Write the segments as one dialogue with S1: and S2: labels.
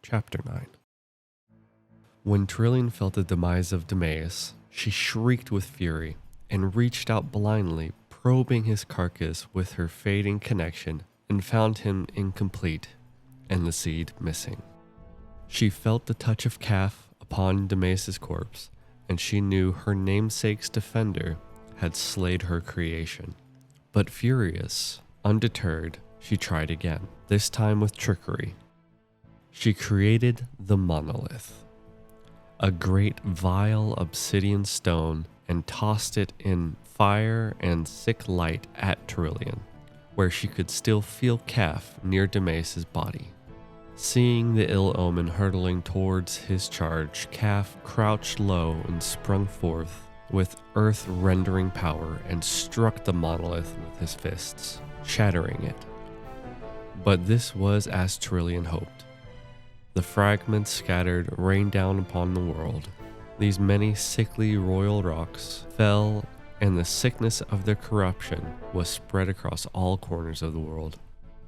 S1: Chapter 9. When Terrillian felt the demise of Demeus, she shrieked with fury and reached out blindly, probing his carcass with her fading connection, and found him incomplete and the seed missing. She felt the touch of Kaf upon Demeus' corpse, and she knew her namesake's defender had slayed her creation. But furious, undeterred, she tried again, this time with trickery. She created the Monolith, a great vile obsidian stone, and tossed it in fire and sick light at Terrillian, where she could still feel Kaf near Demeus' body. Seeing the ill omen hurtling towards his charge, Kaf crouched low and sprung forth with earth-rendering power and struck the monolith with his fists, shattering it. But this was as Terrillian hoped. The fragments scattered rained down upon the world. These many sickly royal rocks fell, and the sickness of their corruption was spread across all corners of the world.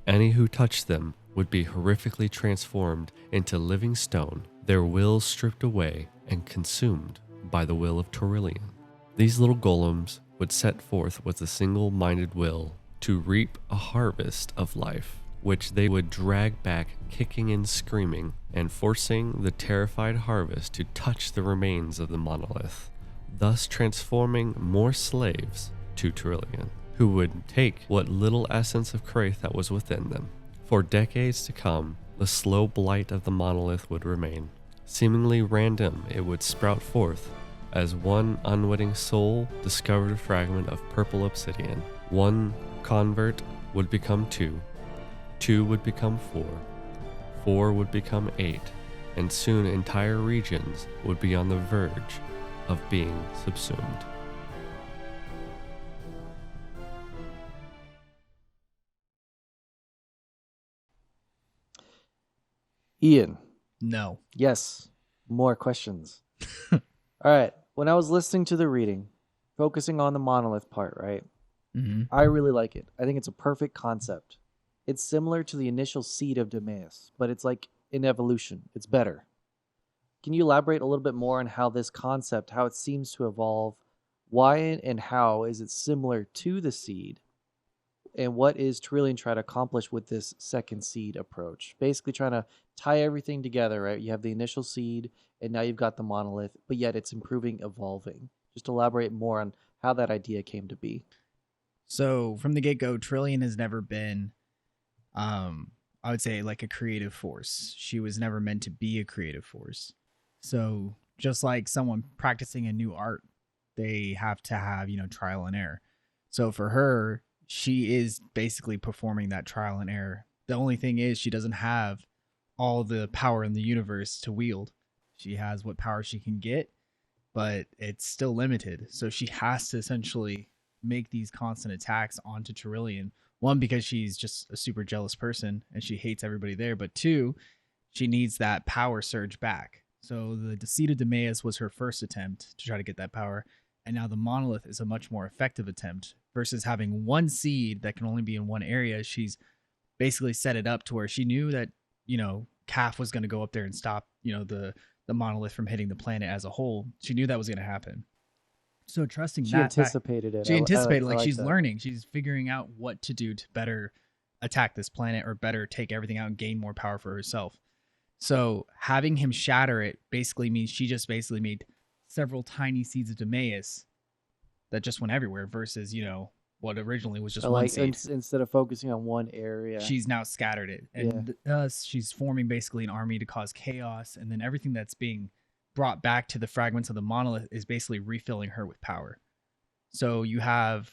S1: Any who touched them would be horrifically transformed into living stone, their wills stripped away and consumed by the will of Terrillian. These little golems would set forth with a single-minded will to reap a harvest of life, which they would drag back kicking and screaming, and forcing the terrified harvest to touch the remains of the monolith, thus transforming more slaves to Terrillian, who would take what little essence of Kraith that was within them. For decades to come, the slow blight of the monolith would remain. Seemingly random, it would sprout forth as one unwitting soul discovered a fragment of purple obsidian. One convert would become two, two would become four, four would become 8, and soon entire regions would be on the verge of being subsumed.
S2: Ian.
S3: No.
S2: Yes. More questions. All right. When I was listening to the reading, focusing on the monolith part, right?
S3: Mm-hmm.
S2: I really like it. I think it's a perfect concept. It's similar to the initial seed of Demeus, but it's like in evolution. It's better. Can you elaborate a little bit more on how this concept, how it seems to evolve, why and how is it similar to the seed, and what is Terrillian trying to accomplish with this second seed approach? Basically trying to tie everything together, right? You have the initial seed, and now you've got the monolith, but yet it's improving, evolving. Just elaborate more on how that idea came to be.
S3: So from the get-go, Terrillian has never been, I would say, like a creative force. She was never meant to be a creative force. So just like someone practicing a new art, they have to have, trial and error. So for her, she is basically performing that trial and error. The only thing is she doesn't have all the power in the universe to wield. She has what power she can get, but it's still limited. So she has to essentially make these constant attacks onto Terrillian. One, because she's just a super jealous person and she hates everybody there. But two, she needs that power surge back. So the seed of Demeus was her first attempt to try to get that power. And now the monolith is a much more effective attempt versus having one seed that can only be in one area. She's basically set it up to where she knew that, Kaf was going to go up there and stop, the monolith from hitting the planet as a whole. She knew that was going to happen. So trusting
S2: She
S3: that
S2: anticipated it.
S3: She anticipated,
S2: I like
S3: she's
S2: that.
S3: learning. She's figuring out what to do to better attack this planet or better take everything out and gain more power for herself. So having him shatter it basically means she just basically made several tiny seeds of Demeus that just went everywhere versus, what originally was just one seed.
S2: Instead of focusing on one area,
S3: she's now scattered it. And thus she's forming basically an army to cause chaos. And then everything that's being brought back to the fragments of the monolith is basically refilling her with power. So you have,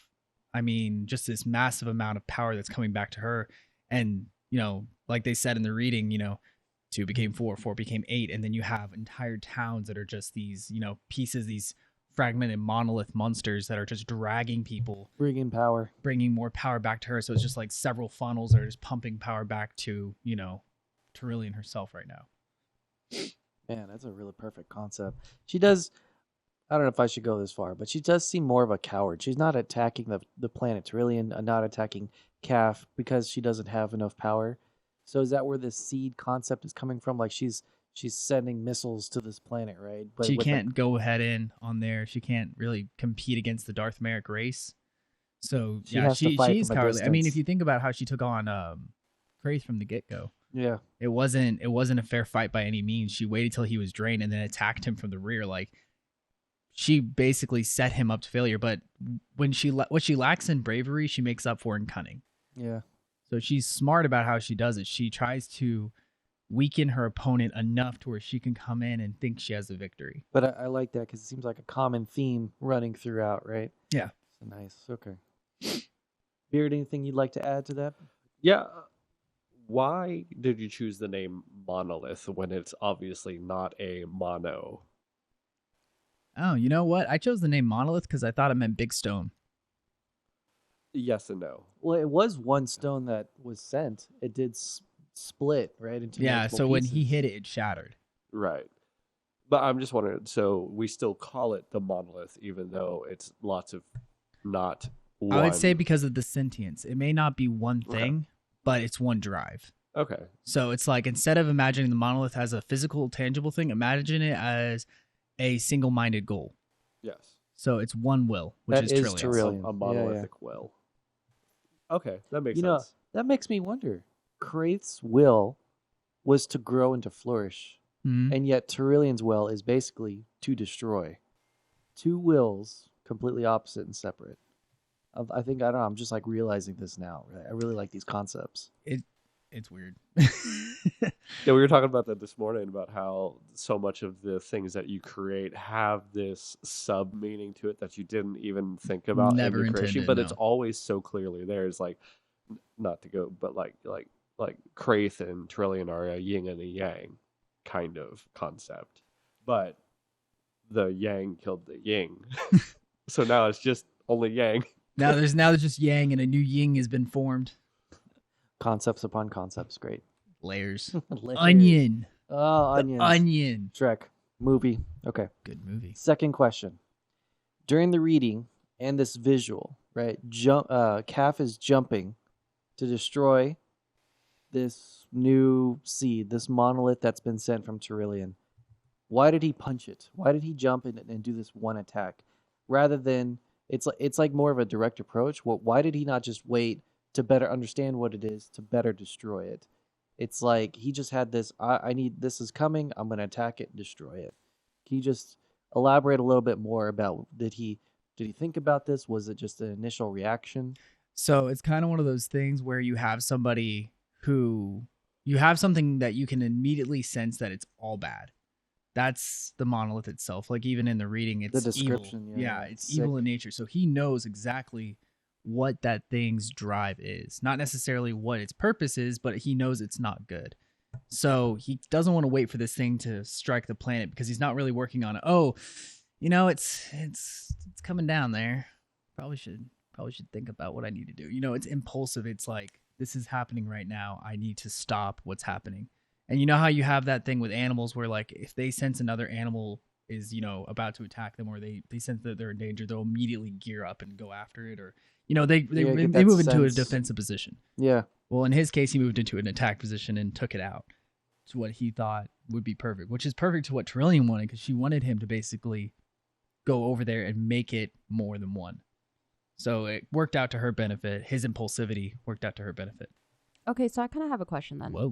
S3: just this massive amount of power that's coming back to her. And, like they said in the reading, 2 became 4, 4 became 8. And then you have entire towns that are just these, pieces, these fragmented monolith monsters that are just dragging people.
S2: bringing
S3: more power back to her. So it's just like several funnels that are just pumping power back to, Terrillian herself right now.
S2: Man, that's a really perfect concept. She does, I don't know if I should go this far, but she does seem more of a coward. She's not attacking the planet Terrillian, not attacking Kaf because she doesn't have enough power. So is that where this seed concept is coming from? Like she's sending missiles to this planet, right? But
S3: She
S2: with
S3: can't go head in on there. She can't really compete against the Darth Merrick race. So
S2: She has to fight
S3: she's
S2: from a
S3: cowardly. I mean, if
S2: distance.
S3: you think about how she took on Kraith from the get go,
S2: yeah,
S3: it wasn't a fair fight by any means. She waited till he was drained and then attacked him from the rear. Like she basically set him up to failure. But when what she lacks in bravery, she makes up for in cunning.
S2: yeah.
S3: So she's smart about how she does it. She tries to weaken her opponent enough to where she can come in and think she has the victory.
S2: But I like that because it seems like a common theme running throughout, right?
S3: Yeah.
S2: So nice. Okay. Beard, anything you'd like to add to that?
S1: Yeah. Why did you choose the name Monolith when it's obviously not a mono?
S3: Oh, you know what? I chose the name Monolith because I thought it meant big stone.
S1: Yes and no.
S2: Well, it was one stone that was sent. It did split, right? Into
S3: Yeah,
S2: multiple
S3: so when he
S2: pieces.
S3: hit it, it shattered.
S1: Right. But I'm just wondering, so we still call it the monolith, even though it's lots of not one.
S3: I would say because of the sentience. It may not be one thing, but it's one drive.
S1: Okay.
S3: So it's like instead of imagining the monolith as a physical, tangible thing, imagine it as a single-minded goal.
S1: Yes.
S3: So it's one will, which
S2: That
S3: is
S2: is
S3: Terrillian.
S2: Terrillian.
S1: A monolithic will. Okay, that makes
S2: You know,
S1: sense.
S2: that makes me wonder. Kraith's will was to grow and to flourish.
S3: Mhm.
S2: And yet Terrillian's will is basically to destroy. Two wills, completely opposite and separate. I think, I don't know, I'm just like realizing this now. Right? I really like these concepts.
S3: It's weird.
S1: Yeah, we were talking about that this morning about how so much of the things that you create have this sub meaning to it that you didn't even think about
S3: Never
S1: in the creation,
S3: intended,
S1: but
S3: no.
S1: it's always so clearly there. It's like not to go, but like Kraith and Terrillian are a yin and a yang kind of concept, but the yang killed the yin, so now it's just only yang.
S3: now there's just yang and a new yin has been formed.
S2: Concepts upon concepts. Great.
S3: Layers.
S2: Layers.
S3: Onion.
S2: Oh,
S3: The
S2: onions.
S3: onion.
S2: Shrek. Movie. Okay.
S3: Good movie.
S2: Second question. During the reading and this visual, right? Calf is jumping to destroy this new seed, this monolith that's been sent from Terrillian. Why did he punch it? Why did he jump in and do this one attack rather than it's like more of a direct approach? Why did he not just wait to better understand what it is to better destroy it? It's like he just had this. I need this is coming. I'm going to attack it and destroy it. Can you just elaborate a little bit more about did he think about this? Was it just an initial reaction?
S3: So it's kind of one of those things where you have somebody who you have something that you can immediately sense that it's all bad. That's the monolith itself. Like even in the reading, it's
S2: The description,
S3: evil.
S2: yeah,
S3: It's
S2: sick.
S3: evil in nature. So he knows exactly what that thing's drive is. Not necessarily what its purpose is, but he knows it's not good. So he doesn't want to wait for this thing to strike the planet because he's not really working on it. Oh, you know, it's coming down there. Probably should think about what I need to do. You know, it's impulsive. It's like this is happening right now. I need to stop what's happening. And you know how you have that thing with animals where like if they sense another animal is, you know, about to attack them or they sense that they're in danger, they'll immediately gear up and go after it, or you know, they
S2: get that
S3: move into a
S2: sense.
S3: defensive position.
S2: Yeah.
S3: Well, in his case, he moved into an attack position and took it out to what he thought would be perfect, which is perfect to what Terrillian wanted because she wanted him to basically go over there and make it more than one. So it worked out to her benefit. His impulsivity worked out to her benefit.
S4: Okay, so I kind of have a question then.
S3: Whoa.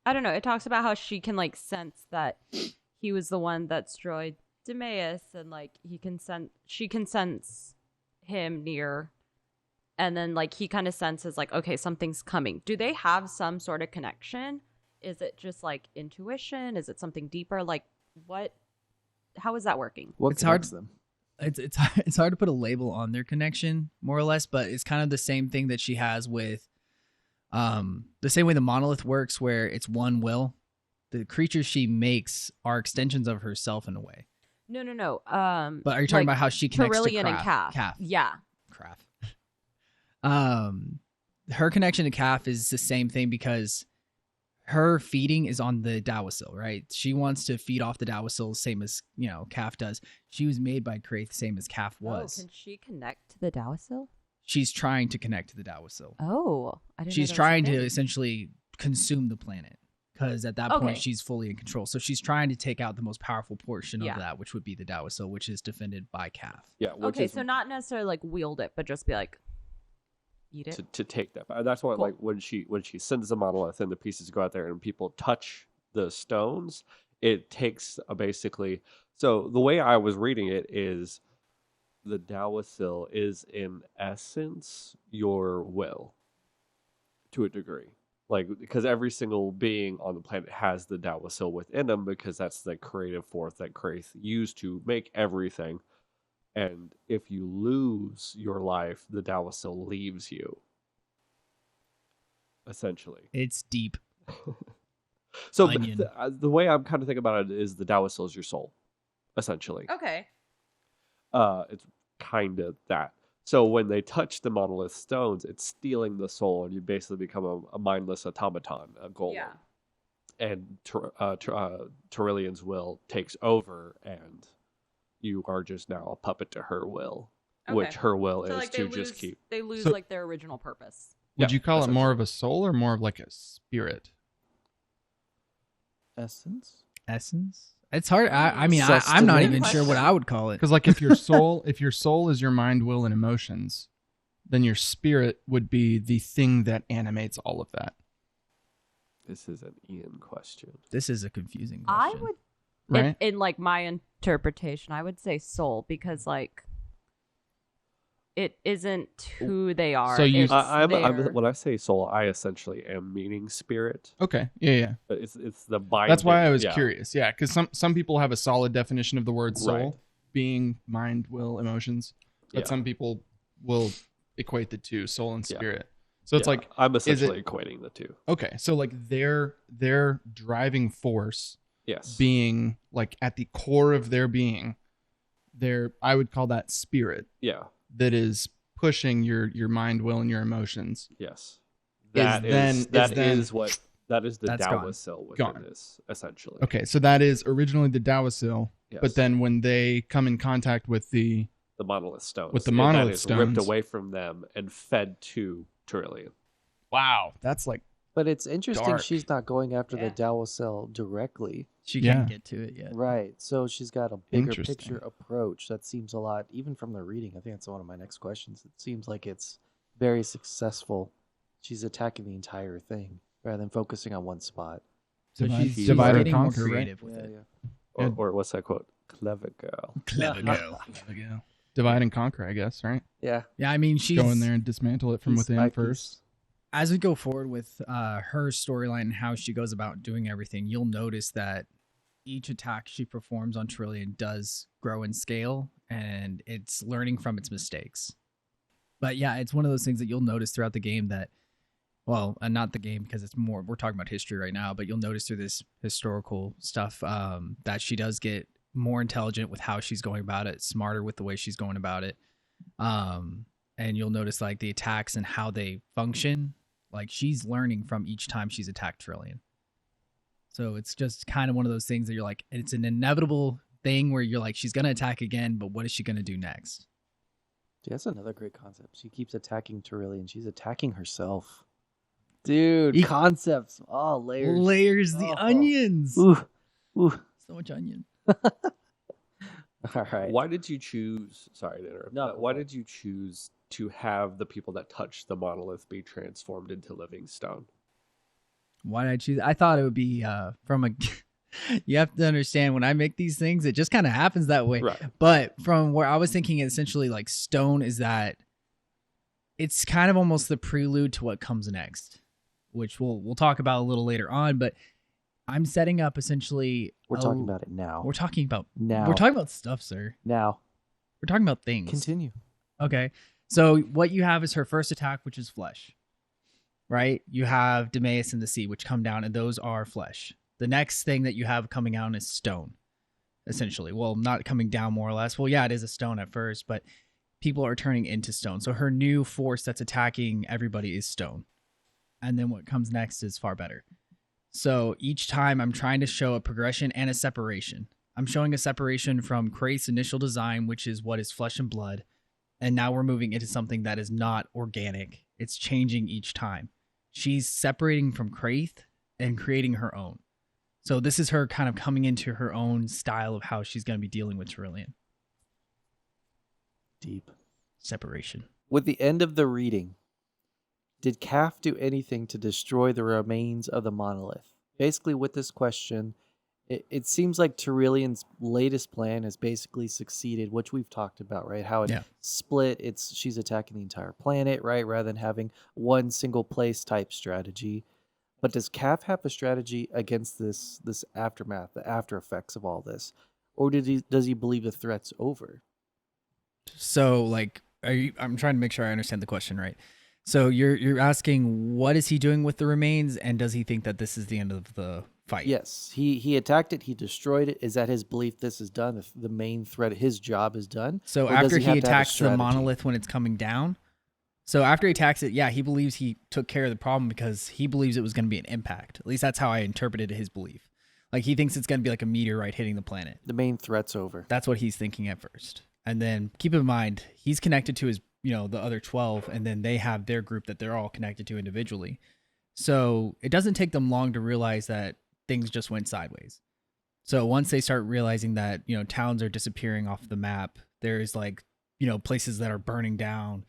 S4: I don't know. It talks about how she can like sense that he was the one that destroyed Demeus, and like she can sense him near, and then like he kind of senses like, okay, something's coming. Do they have some sort of connection? Is it just like intuition? Is it something deeper? Like what? How is that working?
S2: What
S3: It's hard-
S2: connects them?
S3: It's hard to put a label on their connection, more or less, but it's kind of the same thing that she has with the same way the monolith works, where it's one will. The creatures she makes are extensions of herself in a way.
S4: No.
S3: But are you talking
S4: like
S3: about how she connects
S4: Terrillian
S3: to
S4: and Calf?
S3: Calf.
S4: Yeah.
S3: Calf. Her connection to Calf is the same thing because her feeding is on the Dawasil, right? She wants to feed off the Dawasil, same as, you know, Calf does. She was made by Kraith, same as Calf was.
S4: Oh, can she connect to the Dawasil?
S3: she's trying to connect to the Dawasil.
S4: Oh, I didn't.
S3: She's
S4: know that was a
S3: trying to
S4: thing.
S3: essentially consume the planet because at that point
S4: Okay.
S3: she's fully in control. So she's trying to take out the most powerful portion
S4: Yeah.
S3: of that, which would be the Dawasil, which is defended by Kath.
S1: Yeah, which
S4: Okay,
S1: is
S4: so not necessarily like wield it, but just be like, eat it.
S1: to take that. That's why
S4: Cool.
S1: like when she sends the monolith and the pieces go out there and people touch the stones, it takes basically. So the way I was reading it is, the Dawasil is in essence your will, to a degree. Like, because every single being on the planet has the Dawasil within them, because that's the creative force that Kraith used to make everything. And if you lose your life, the Dawasil leaves you. Essentially.
S3: It's deep.
S1: So
S3: Onion.
S1: the way I'm kind of thinking about it is the Dawasil is your soul, essentially.
S4: Okay.
S1: It's kind of that. So when they touch the monolith stones, it's stealing the soul, and you basically become a mindless automaton, a golem.
S4: Yeah.
S1: And Terrillian's will takes over, and you are just now a puppet to her will, which
S4: Okay.
S1: her will
S4: So
S1: is
S4: like
S1: to just keep.
S4: they lose
S5: So-
S4: like their original purpose.
S5: Would
S1: Yeah,
S5: you call it more
S1: essentially.
S5: of a soul or more of like a spirit?
S2: Essence?
S3: Essence? It's hard. I mean, I'm not even sure what I would call it.
S5: Because like if your soul is your mind, will, and emotions, then your spirit would be the thing that animates all of that.
S1: This is an Ian question.
S3: This is a confusing
S4: I
S3: question.
S4: would,
S5: Right?
S4: in like my interpretation, I would say soul because like it isn't who they are.
S5: So you-
S4: it's
S1: I'm
S4: their-
S1: when I say soul, I essentially am meaning spirit.
S5: Okay. Yeah.
S1: But it's the binding.
S5: That's why I was
S1: yeah.
S5: curious. Yeah, because some people have a solid definition of the word soul
S1: Right.
S5: being mind, will, emotions, but
S1: Yeah.
S5: some people will equate the two, soul and
S1: Yeah.
S5: spirit. So it's
S1: Yeah,
S5: like,
S1: I'm essentially equating the two.
S5: okay, so like their driving force
S1: Yes.
S5: being like at the core of their being, I would call that spirit
S1: Yeah.
S5: that is pushing your mind, will, and your emotions.
S1: Yes.
S5: Is
S1: That
S5: then-
S1: is
S5: is
S1: that
S5: then-
S1: is what that is the
S3: That's gone.
S1: Dawasil within
S5: Gone.
S1: this, essentially.
S5: Okay, so that is originally the Dawasil,
S1: Yes.
S5: but then when they come in contact with the
S1: the monolith stones.
S5: With the
S1: and
S5: monolith
S1: that is ripped
S5: stones.
S1: away from them and fed to Terrillian.
S5: wow, that's like
S2: But it's interesting
S5: Dark.
S2: she's not going after
S4: Yeah.
S2: the Dawasil directly.
S3: She
S5: Yeah.
S3: can't get to it yet.
S2: Right. So she's got a bigger
S5: Interesting.
S2: picture approach. That seems a lot, even from the reading. I think that's one of my next questions. It seems like it's very successful. She's attacking the entire thing rather than focusing on one spot.
S3: So
S5: Divide-
S3: she's
S5: divide and
S3: getting more
S5: conquer, right?
S3: creative with it.
S2: Yeah.
S1: Or what's that quote? Clever girl.
S3: Clever girl.
S5: divide and conquer, I guess, right?
S2: Yeah.
S3: Yeah, I mean, she's
S5: Go in there and dismantle it from
S2: Piece
S5: within
S2: by
S5: first.
S2: piece.
S3: as we go forward with her storyline and how she goes about doing everything, you'll notice that each attack she performs on Terrillian does grow in scale, and it's learning from its mistakes. But yeah, it's one of those things that you'll notice throughout the game that, well, and not the game because it's more, we're talking about history right now, but you'll notice through this historical stuff that she does get more intelligent with how she's going about it, smarter with the way she's going about it. And you'll notice like the attacks and how they function. Like she's learning from each time she's attacked Terrillian. So it's just kind of one of those things that you're like, it's an inevitable thing where you're like, she's going to attack again, but what is she going to do next?
S2: Dude, that's another great concept. She keeps attacking Terrillian. She's attacking herself. Dude, concepts. Oh, layers.
S3: Layers the
S2: Oh.
S3: onions.
S2: Ooh. Ooh.
S3: So much onion.
S2: All right.
S1: Why did you choose? Sorry to interrupt.
S2: No,
S1: but why did you choose to have the people that touched the monolith be transformed into living stone?
S3: Why did I choose? I thought it would be from a. You have to understand when I make these things, it just kind of happens that way.
S1: Right.
S3: But from where I was thinking, essentially, like stone is that it's kind of almost the prelude to what comes next, which we'll talk about a little later on. But I'm setting up essentially.
S2: We're talking about it now.
S3: We're talking about
S2: now.
S3: We're talking about stuff, sir.
S2: now.
S3: We're talking about things.
S2: Continue.
S3: Okay. So what you have is her first attack, which is flesh. Right? You have Demeus and the sea, which come down, and those are flesh. The next thing that you have coming out is stone, essentially. Well, not coming down more or less. Well, yeah, it is a stone at first, but people are turning into stone. So her new force that's attacking everybody is stone. And then what comes next is far better. So each time I'm trying to show a progression and a separation. I'm showing a separation from Kraith's initial design, which is what is flesh and blood, And now we're moving into something that is not organic. It's changing each time. She's separating from Kraith and creating her own. So this is her kind of coming into her own style of how she's going to be dealing with Terrillian.
S2: Deep.
S3: Separation.
S2: With the end of the reading, did Kaf do anything to destroy the remains of the monolith? Basically, with this question, it seems like Terrillian's latest plan has basically succeeded, which we've talked about, right? How it split. She's attacking the entire planet, right? Rather than having one single place type strategy. But does Kaf have a strategy against this aftermath, the after effects of all this, or does he believe the threat's over?
S3: So, like, I'm trying to make sure I understand the question right. So you're asking what is he doing with the remains, and does he think that this is the end of the fight?
S2: Yes, he attacked it. He destroyed it. Is that his belief? This is done. The main threat, his job is done.
S3: So
S2: or does
S3: after
S2: he have
S3: he
S2: to have a
S3: attacks the
S2: strategy?
S3: monolith when it's coming down. So after he attacks it, he believes he took care of the problem because he believes it was going to be an impact. At least that's how I interpreted his belief. Like he thinks it's going to be like a meteorite hitting the planet.
S2: The main threat's over.
S3: That's what he's thinking at first. And then keep in mind, he's connected to his, the other 12, and then they have their group that they're all connected to individually. So it doesn't take them long to realize that things just went sideways. So once they start realizing that, towns are disappearing off the map, there's like, places that are burning down.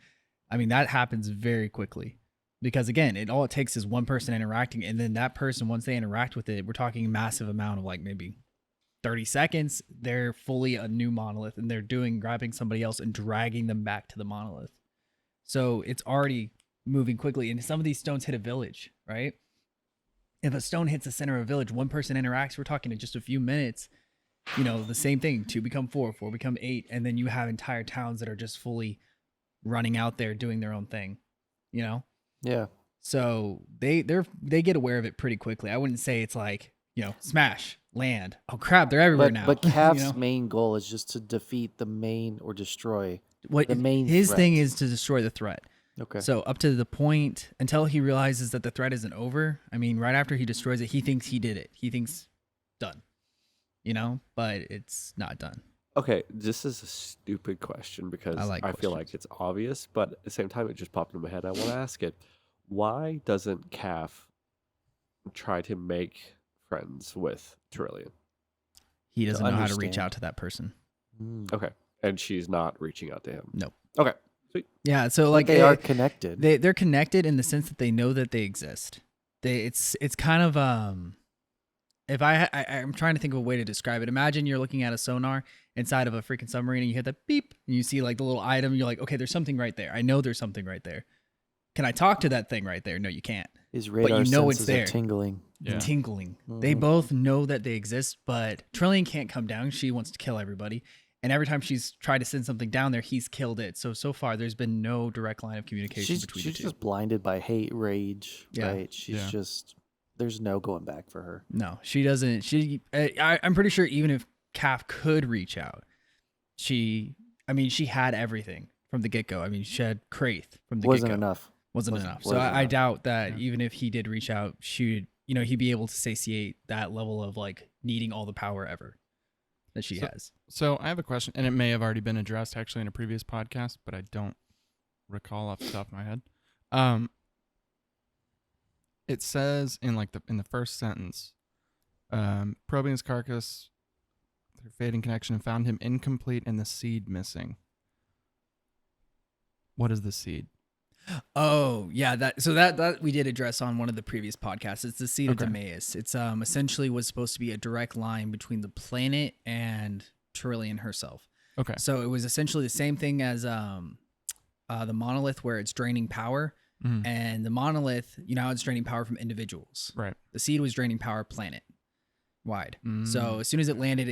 S3: I mean, that happens very quickly because again, all it takes is one person interacting. And then that person, once they interact with it, we're talking a massive amount of like maybe 30 seconds, they're fully a new monolith and they're grabbing somebody else and dragging them back to the monolith. So it's already moving quickly. And some of these stones hit a village, right? If a stone hits the center of a village, one person interacts, we're talking in just a few minutes, the same thing, 2 become 4, 4 become 8. And then you have entire towns that are just fully running out there doing their own thing,
S2: Yeah.
S3: So they get aware of it pretty quickly. I wouldn't say it's like, smash, land. Oh crap, they're everywhere now.
S2: But Kaf's main goal is just to defeat the main or destroy the main
S3: his
S2: threat.
S3: thing is to destroy the threat.
S2: Okay.
S3: So up to the point until he realizes that the threat isn't over. I mean, right after he destroys it, he thinks he did it. He thinks done. But it's not done.
S1: Okay, this is a stupid question because I feel like it's obvious, but at the same time, it just popped into my head. I want to ask it. Why doesn't Kaf try to make friends with Terrillian?
S3: He doesn't know how to reach out to that person.
S1: Okay, and she's not reaching out to him?
S3: Nope.
S1: Okay, sweet.
S3: Yeah, so
S2: But
S3: like
S2: they are connected.
S3: They're connected in the sense that they know that they exist. It's kind of if I'm trying to think of a way to describe it. Imagine you're looking at a sonar inside of a freaking submarine and you hit that beep and you see like the little item. You're like, okay, there's something right there. I know there's something right there. Can I talk to that thing right there? No, you can't.
S2: His radar
S3: it's
S2: senses
S3: there.
S2: are tingling.
S3: Yeah. Tingling. They both know that they exist, but Terrillian can't come down. She wants to kill everybody. And every time she's tried to send something down there, he's killed it. So far, there's been no direct line of communication between the two.
S2: She's just blinded by hate, rage,
S3: Yeah.
S2: right? She's just, there's no going back for her.
S3: No, she doesn't. I'm pretty sure even if Kaf could reach out, she had everything from the get-go. I mean, she had Kraith from the get-go. Wasn't enough. So I doubt that even if he did reach out, he'd be able to satiate that level of like needing all the power ever that she has.
S5: So I have a question, and it may have already been addressed actually in a previous podcast, but I don't recall off the top of my head. It says in the first sentence, probing his carcass through fading connection and found him incomplete and the seed missing. What is the seed?
S3: Oh, yeah, that we did address on one of the previous podcasts. It's the seed of Demeus. It's essentially was supposed to be a direct line between the planet and Terrillian herself.
S5: Okay.
S3: So it was essentially the same thing as the monolith where it's draining power.
S5: Mhm.
S3: And the monolith, it's draining power from individuals.
S5: Right.
S3: The seed was draining power planet wide.
S5: Mm.
S3: So as soon as it landed,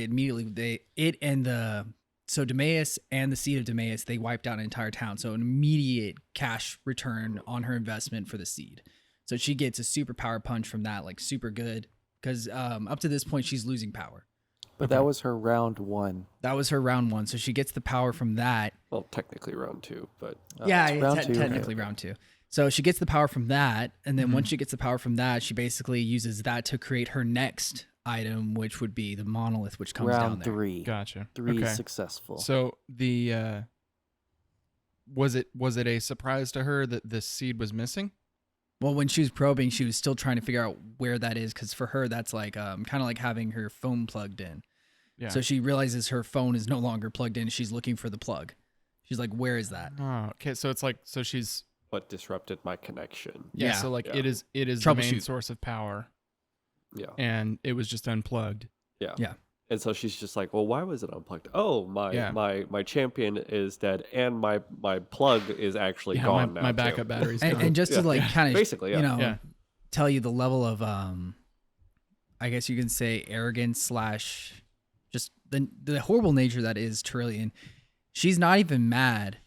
S3: So Demeus and the seed of Demeus, they wiped out an entire town. So an immediate cash return on her investment for the seed. So she gets a super power punch from that, like super good. Because up to this point, she's losing power.
S2: But that was her round 1.
S3: That was her round 1. So she gets the power from that.
S1: Well, technically round 2, but
S3: Technically round 2. So she gets the power from that. And then once she gets the power from that, she basically uses that to create her next item, which would be the monolith, which comes down
S2: round
S3: there.
S2: 3.
S5: Gotcha.
S2: 3
S5: Okay.
S2: successful.
S5: So the was it a surprise to her that this seed was missing?
S3: Well, when she was probing, she was still trying to figure out where that is, because for her, that's like kind of like having her phone plugged in.
S5: Yeah.
S3: So she realizes her phone is no longer plugged in. She's looking for the plug. She's like, "Where is that?"
S5: Oh, okay. So it's like she's
S1: What disrupted my connection?
S3: Yeah.
S5: So like
S1: Yeah.
S5: it is the main
S3: Troubleshoot.
S5: source of power,
S1: Yeah.
S5: and it was just unplugged.
S1: Yeah.
S3: Yeah.
S1: And so she's just like, well, why was it unplugged? Oh,
S5: Yeah.
S1: my champion is dead, and my plug is actually
S5: Yeah,
S1: gone now.
S5: my backup
S1: too.
S5: battery's gone.
S3: And just to
S1: Yeah.
S3: like kind of
S1: Basically, yeah.
S5: Yeah.
S3: tell you the level of I guess you can say arrogance / just the horrible nature that is Terrillian. She's not even mad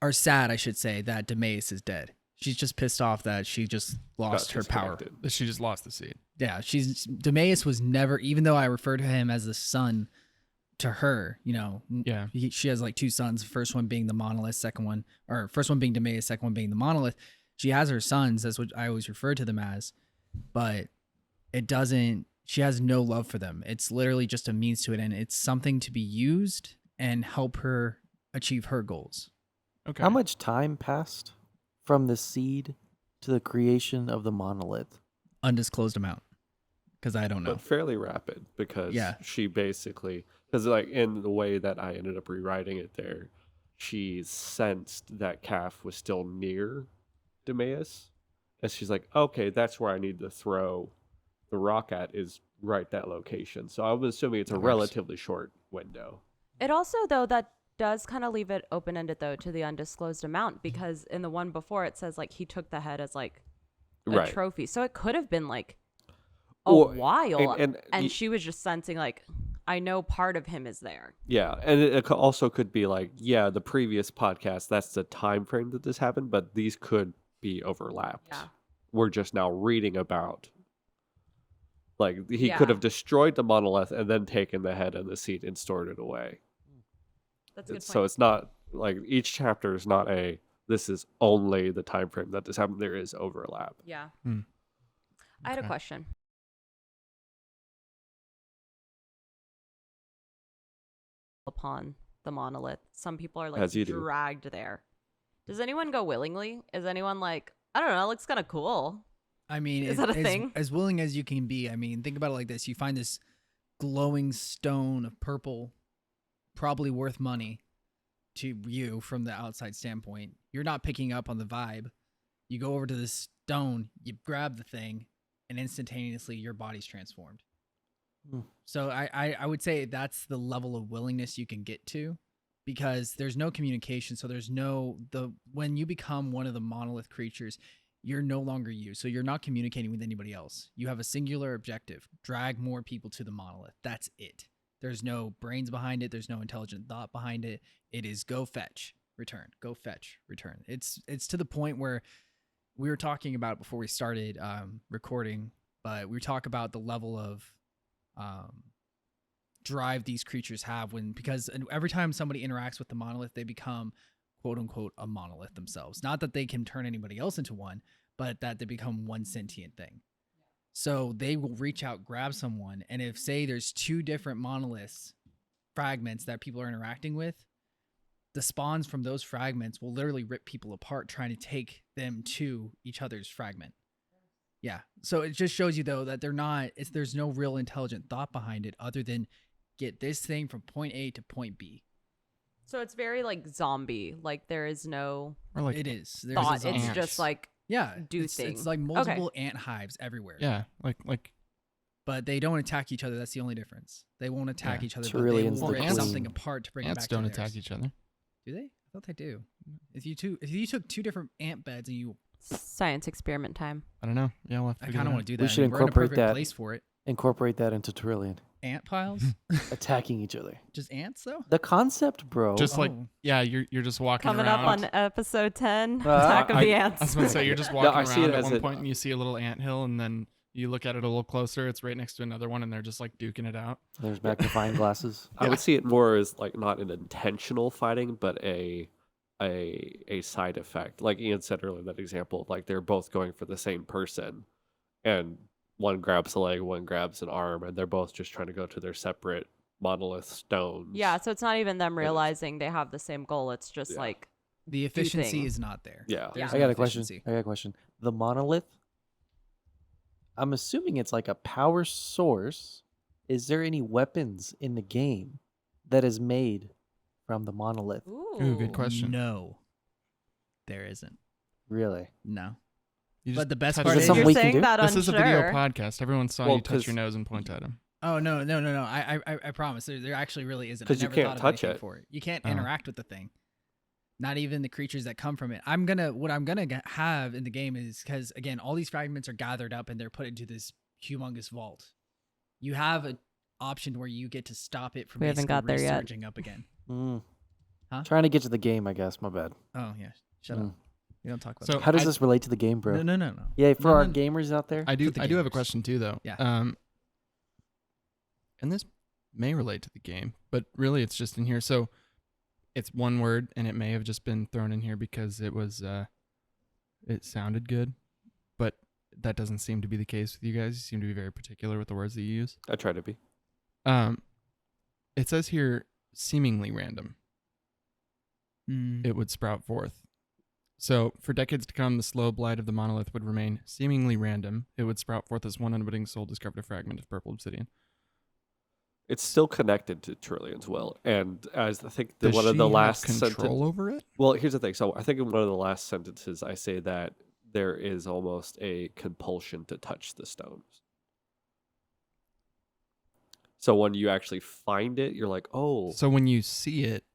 S3: or sad, I should say, that Demeis is dead. She's just pissed off that she just lost her power.
S1: disconnected.
S5: That she just lost the seed.
S3: Yeah, Demeis was never, even though I refer to him as the son to her,
S5: Yeah.
S3: she has like 2 sons, first one being the Monolith, first one being Demeis, second one being the Monolith. She has her sons, that's what I always refer to them as, but she has no love for them. It's literally just a means to it, and it's something to be used and help her achieve her goals.
S5: Okay.
S2: How much time passed from the seed to the creation of the monolith?
S3: Undisclosed amount, because I don't know.
S1: But fairly rapid, because she basically, because like in the way that I ended up rewriting it there, she sensed that Calf was still near Demeis, and she's like, okay, that's where I need to throw the rock at, is right that location. So I'm assuming it's a relatively short window.
S4: It also, though, that does kind of leave it open-ended, though, to the undisclosed amount, because in the one before it says like he took the head as like a trophy, so it could have been like a while, and she was just sensing like, I know part of him is there.
S1: Yeah, and it also could be like, yeah, the previous podcast, that's the time frame that this happened, but these could be overlapped.
S4: Yeah.
S1: We're just now reading about, like, he could have destroyed the monolith and then taken the head and the seed and stored it away.
S4: That's a good point.
S1: So it's not like each chapter is not this is only the time frame that this happened. There is overlap.
S4: Yeah.
S5: Hmm.
S4: I had a
S5: Okay.
S4: question. Upon the monolith, some people are like
S1: As you do.
S4: dragged there. Does anyone go willingly? Is anyone like, I don't know, it looks kind of cool?
S3: I mean,
S4: Is that a thing?
S3: As willing as you can be. I mean, think about it like this: you find this glowing stone of purple, probably worth money to you from the outside standpoint. You're not picking up on the vibe. You go over to this stone, you grab the thing, and instantaneously your body's transformed. So I would say that's the level of willingness you can get to, because there's no communication. So there's when you become one of the monolith creatures, you're no longer you. So you're not communicating with anybody else. You have a singular objective: drag more people to the monolith. That's it. There's no brains behind it. There's no intelligent thought behind it. It is go fetch, return, go fetch, return. It's to the point where we were talking about before we started recording, but we talk about the level of drive these creatures have because every time somebody interacts with the monolith, they become quote unquote a monolith themselves. Not that they can turn anybody else into one, but that they become one sentient thing. So they will reach out, grab someone, and if say there's 2 different monoliths fragments that people are interacting with, the spawns from those fragments will literally rip people apart, trying to take them to each other's fragment. Yeah. So it just shows you though that there's no real intelligent thought behind it other than get this thing from point A to point B.
S4: So it's very like zombie. Like there is no
S5: Or like
S3: It is. There's
S4: thought.
S3: a
S4: It's
S3: zombie.
S4: just like do
S3: it's
S4: things.
S3: like multiple ant hives everywhere.
S5: yeah, like
S3: But they don't attack each other. That's the only difference. They won't attack
S5: Yeah.
S3: each other, but they
S2: Terrillian's
S3: will
S2: the
S3: rip
S5: queen.
S3: something apart to bring it
S5: ants
S3: back to
S5: don't
S3: theirs.
S5: attack each other.
S3: Do they? I thought they do. If you took 2 different ant beds and you,
S4: science experiment time.
S5: I don't know. Yeah, we'll have to
S3: I
S5: figure
S3: kind
S5: that
S3: of
S5: out.
S3: want to do that.
S2: We should
S3: and we're in a
S2: incorporate
S3: perfect
S2: that.
S3: place for it.
S2: Incorporate that into Terrillian.
S3: Ant piles,
S2: Attacking each other.
S3: just ants though.
S2: The concept, bro.
S5: Just like
S3: Oh.
S5: yeah, you're just walking
S4: Coming
S5: around.
S4: up on episode 10,
S2: Uh,
S4: Attack of the
S5: I
S4: Ants.
S5: was gonna say you're just walking
S1: I see it
S5: around at
S1: as
S5: one
S1: a-
S5: point and you see a little ant hill, and then you look at it a little closer. It's right next to another one, and they're just like duking it out.
S2: There's magnifying glasses.
S1: I would see it more as like not an intentional fighting, but a side effect. Like Ian said earlier, that example, like they're both going for the same person, and one grabs a leg, one grabs an arm, and they're both just trying to go to their separate monolith stones.
S4: Yeah, so it's not even them realizing they have the same goal. It's just
S1: Yeah.
S4: like
S3: The efficiency
S4: things.
S3: is not there.
S1: Yeah.
S3: There's
S2: I
S3: no
S2: got a question.
S3: efficiency.
S2: I got a question. The monolith. I'm assuming it's like a power source. Is there any weapons in the game that is made from the monolith?
S5: Ooh, good question.
S3: No, there isn't.
S2: Really?
S3: No.
S5: You
S3: But
S5: just
S3: the best
S5: touch
S3: part
S2: Is it
S3: is,
S2: something
S4: You're
S2: we can
S4: saying
S2: do?
S4: that
S5: this is a video
S4: unsure.
S5: podcast. Everyone saw
S1: Well,
S5: you touch your
S1: 'cause-
S5: nose and point at him.
S3: oh no. I promise. There actually really isn't.
S1: 'Cause
S3: I
S1: you
S3: never
S1: can't
S3: thought of
S1: touch
S3: anything
S1: it.
S3: for it. You can't
S5: Oh.
S3: interact with the thing. Not even the creatures that come from it. What I'm gonna have in the game is because again, all these fragments are gathered up and they're put into this humongous vault. You have an option where you get to stop it from
S4: We haven't
S3: basically
S4: got there yet.
S3: resurging up again.
S2: Trying to get to the game, I guess. My bad.
S3: Oh yeah, shut
S2: Mm.
S3: up. We don't talk about
S5: So
S3: that.
S2: How does
S5: I-
S2: this relate to the game, bro?
S3: No.
S2: Yeah, for
S3: No,
S2: our
S3: no.
S2: gamers out there.
S5: I do
S3: the
S5: have a
S3: gamers.
S5: question too, though.
S3: Yeah.
S5: And this may relate to the game, but really it's just in here. So it's one word, and it may have just been thrown in here because it was it sounded good, but that doesn't seem to be the case with you guys. You seem to be very particular with the words that you use.
S1: I try to be.
S5: It says here seemingly random.
S3: Mm.
S5: It would sprout forth. So, for decades to come, the slow blight of the monolith would remain seemingly random. It would sprout forth as one unwitting soul discovered a fragment of purple obsidian.
S1: It's still connected to Terrillian's will, and as I think
S5: Does
S1: one of
S5: she
S1: the
S5: have
S1: last
S5: control
S1: sentence.
S5: over it?
S1: Well, here's the thing. So I think in one of the last sentences, I say that there is almost a compulsion to touch the stones. So when you actually find it, you're like, oh,
S5: So when you see it,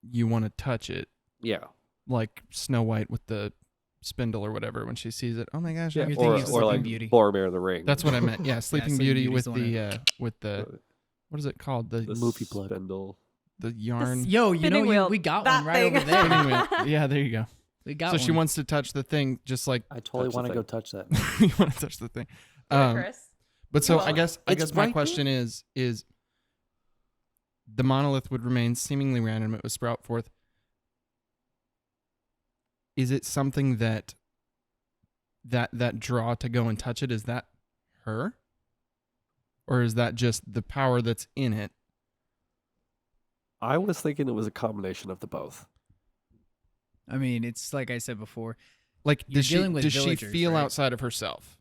S5: you want to touch it,
S1: yeah.
S5: like Snow White with the spindle or whatever. When she sees it, oh my gosh!
S1: Yeah,
S3: You're
S5: I'm
S3: thinking
S1: or,
S3: of
S5: thinking
S1: or
S3: Sleeping
S1: like
S3: Beauty.
S1: Boromir the Ring.
S5: That's what I meant. Yeah, Sleeping
S3: Sleeping
S5: Beauty
S3: Beauty's
S5: with the what is it called?
S1: the
S2: movie plug.
S1: spindle.
S5: The yarn.
S3: Yo, you know
S4: Spinning wheel,
S3: we got
S4: that
S3: one right
S4: thing.
S3: over there.
S5: Spinning wheel. Yeah, there you go.
S3: We got
S5: So
S3: one.
S5: she wants to touch the thing, just like
S2: I totally
S1: Touch the
S2: want to go
S1: thing.
S2: touch that.
S5: you want to touch the thing.
S4: Chris.
S5: But so
S2: Well,
S5: I guess
S2: it's
S5: my
S2: right
S5: question is the monolith would remain seemingly random. It would sprout forth. Is it something that draw to go and touch it? Is that her, or is that just the power that's in it?
S1: I was thinking it was a combination of the both.
S3: I mean, it's like I said before.
S5: Like,
S3: You're
S5: does
S3: dealing with
S5: she
S3: villagers,
S5: feel
S3: right?
S5: outside of herself?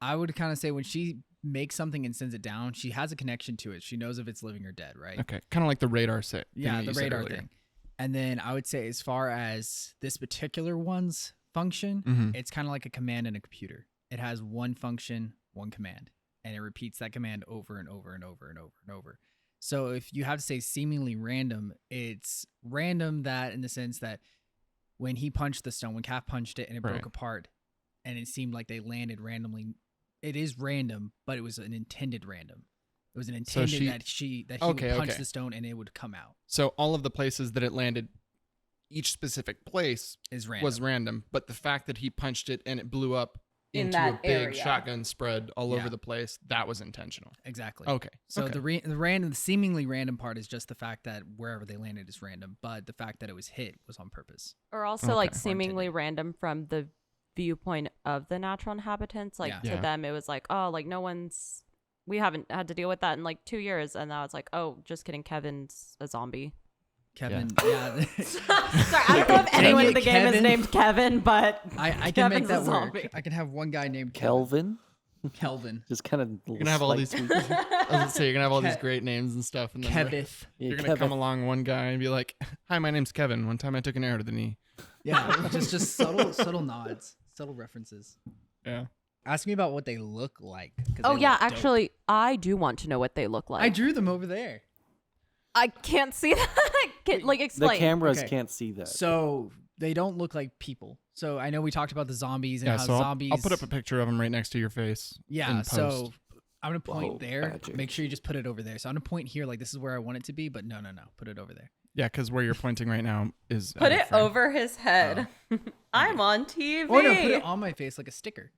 S3: I would kind of say when she makes something and sends it down, she has a connection to it. She knows if it's living or dead, right?
S5: Okay, kind of like the radar set.
S3: Yeah, the radar thing. And then I would say as far as this particular one's function,
S5: Mm-hmm.
S3: it's kind of like a command in a computer. It has one function, one command, and it repeats that command over and over and over and over and over. So if you have to say seemingly random, it's random that in the sense that when he punched the stone, when Calf punched it and it
S5: Right.
S3: broke apart, and it seemed like they landed randomly. It is random, but it was an intended random. It was an intended
S5: she-
S3: that he
S5: Okay,
S3: would punch
S5: okay.
S3: the stone and it would come out.
S5: So all of the places that it landed, each specific place
S3: Is random.
S5: was random, but the fact that he punched it and it blew up
S4: In
S5: into a
S4: that
S5: big
S4: area.
S5: shotgun spread all
S3: Yeah.
S5: over the place, that was intentional.
S3: Exactly.
S5: Okay.
S3: So
S5: okay.
S3: the random, seemingly random part is just the fact that wherever they landed is random, but the fact that it was hit was on purpose.
S4: Or also
S5: Okay.
S4: like
S3: Or
S4: seemingly
S3: intended.
S4: random from the viewpoint of the natural inhabitants. Like
S3: Yeah.
S4: to
S5: Yeah.
S4: them, it was like, oh, like we haven't had to deal with that in like 2 years, and now it's like, oh, just kidding, Kevin's a zombie.
S3: Kevin, yeah.
S4: Sorry, I don't know if
S3: Dang
S4: anyone
S3: it,
S4: in the game is
S3: Kevin.
S4: named Kevin, but
S3: I can make
S4: Kevin's
S3: that
S4: a
S3: work.
S4: zombie.
S3: I can have one guy named
S2: Kelvin.
S3: Kelvin.
S2: Just kind of.
S5: You're gonna have all these. I was gonna say you're gonna have all these
S3: Ke-
S5: great names and stuff, and then
S3: Kevith.
S5: you're gonna come along one guy and be like, "Hi, my name's Kevin. One time I took an arrow to the knee."
S3: Yeah, just subtle nods, subtle references.
S5: Yeah.
S3: Ask me about what they look like. 'cause
S4: oh
S3: they
S4: yeah,
S3: look dope.
S4: actually, I do want to know what they look like.
S3: I drew them over there.
S4: I can't see that. Like
S2: The
S4: explain.
S2: cameras
S3: Okay.
S2: can't see that.
S3: So they don't look like people. So I know we talked about the zombies and
S5: Yeah.
S3: how
S5: So
S3: zombies.
S5: I'll put up a picture of them right next to your face.
S3: Yeah,
S5: in
S3: so
S5: post.
S3: I'm gonna point
S1: Whoa,
S3: there.
S1: magic.
S3: Make sure you just put it over there. So I'm gonna point here, like this is where I want it to be, but no, put it over there.
S5: Yeah, because where you're pointing right now is
S4: Put
S5: out of
S4: it
S5: frame.
S4: over his head. I'm on TV.
S3: Or no, put it on my face like a sticker.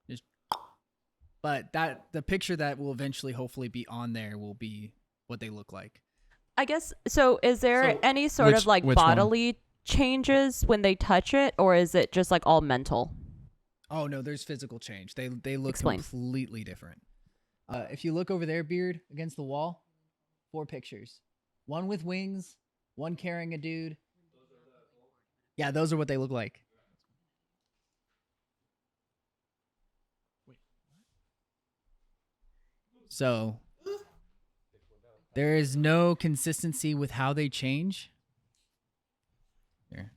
S3: Just. But the picture that will eventually, hopefully, be on there will be what they look like.
S4: I guess so. Is there
S3: So,
S4: any sort of like
S5: which one?
S4: bodily changes when they touch it, or is it just like all mental?
S3: Oh no, there's physical change. They look
S4: Explain.
S3: completely different. If you look over there, Beard, against the wall, 4 pictures. One with wings, one carrying a dude. Yeah, those are what they look like. So there is no consistency with how they change. There.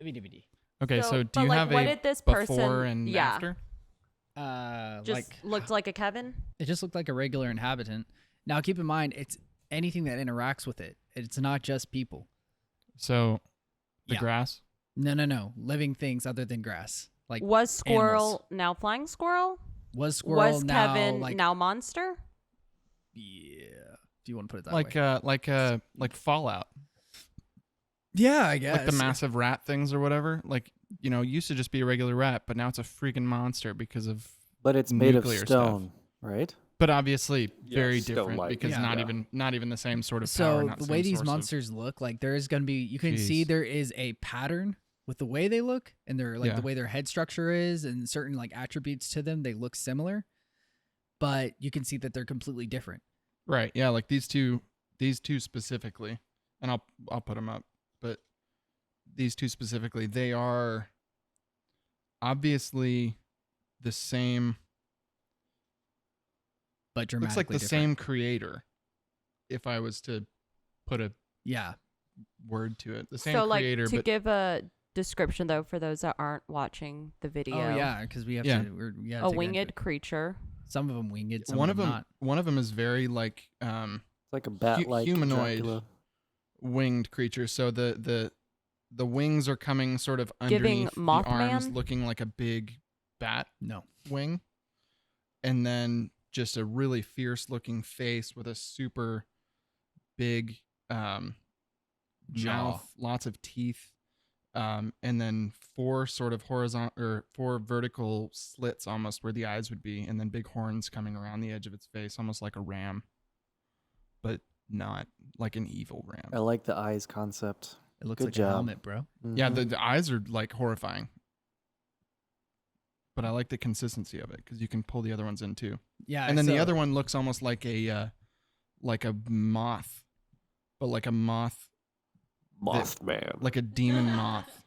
S3: DVD.
S5: Okay, so do
S4: but,
S5: you
S4: like,
S5: have
S4: what
S5: a
S4: did this
S5: before
S4: person-
S5: and
S4: yeah.
S5: after?
S4: Just
S3: Like
S4: looked like a Kevin.
S3: it just looked like a regular inhabitant. Now keep in mind, it's anything that interacts with it. It's not just people.
S5: So the
S3: Yeah.
S5: grass?
S3: No. Living things other than grass. Like
S4: Was squirrel
S3: animals.
S4: now flying squirrel?
S3: Was squirrel
S4: Was
S3: now
S4: Kevin
S3: like
S4: now monster?
S3: yeah. If you want to put it that way.
S5: Like Fallout.
S3: Yeah, I guess.
S5: Like the massive rat things or whatever. Like, you know, it used to just be a regular rat, but now it's a freaking monster because of
S2: But it's made of
S5: nuclear
S2: stone, right?
S5: But obviously very
S6: Yes,
S5: different
S6: stone-like.
S5: because
S2: Yeah.
S5: not even the same sort of power.
S3: So
S5: Not
S3: the
S5: same
S3: way these
S5: source of-
S3: monsters look, like there is gonna be you can see
S5: Jeez.
S3: there is a pattern with the way they look and their like
S5: Yeah.
S3: the way their head structure is and certain like attributes to them, they look similar. But you can see that they're completely different.
S5: Right. Yeah, like these two specifically. And I'll put them up, but these two specifically, they are obviously the same.
S3: But
S5: Looks
S3: dramatically
S5: like the
S3: different.
S5: same creator. If I was to put a
S3: Yeah.
S5: word to it, the same
S4: So, like,
S5: creator,
S4: to
S5: but
S4: give a description though for those that aren't watching the video.
S3: Oh yeah, because we have
S5: Yeah.
S3: to. We gotta
S4: A
S3: take it into
S4: winged
S3: it.
S4: creature.
S3: Some of them winged. Some
S5: one
S3: of
S5: of
S3: them
S5: them
S3: not.
S5: one of them is very like
S2: It's like a bat-like
S5: humanoid.
S2: Dracula.
S5: winged creature. So the wings are coming sort of
S4: Giving
S5: underneath the arms,
S4: Mothman?
S5: looking like a big bat
S3: No.
S5: wing, and then just a really fierce looking face with a super big
S3: Jaw.
S5: mouth, lots of teeth, and then four sort of horizontal or four vertical slits almost where the eyes would be, and then big horns coming around the edge of its face, almost like a ram, but not like an evil ram.
S2: I like the eyes concept.
S3: It looks
S2: Good
S3: like
S2: job.
S3: a helmet, bro.
S5: Yeah,
S2: Mhm.
S5: the eyes are like horrifying. But I like the consistency of it because you can pull the other ones in too.
S3: Yeah.
S5: And then the
S3: so-
S5: other one looks almost like a moth, but like a moth,
S6: Mothman.
S5: like a demon moth.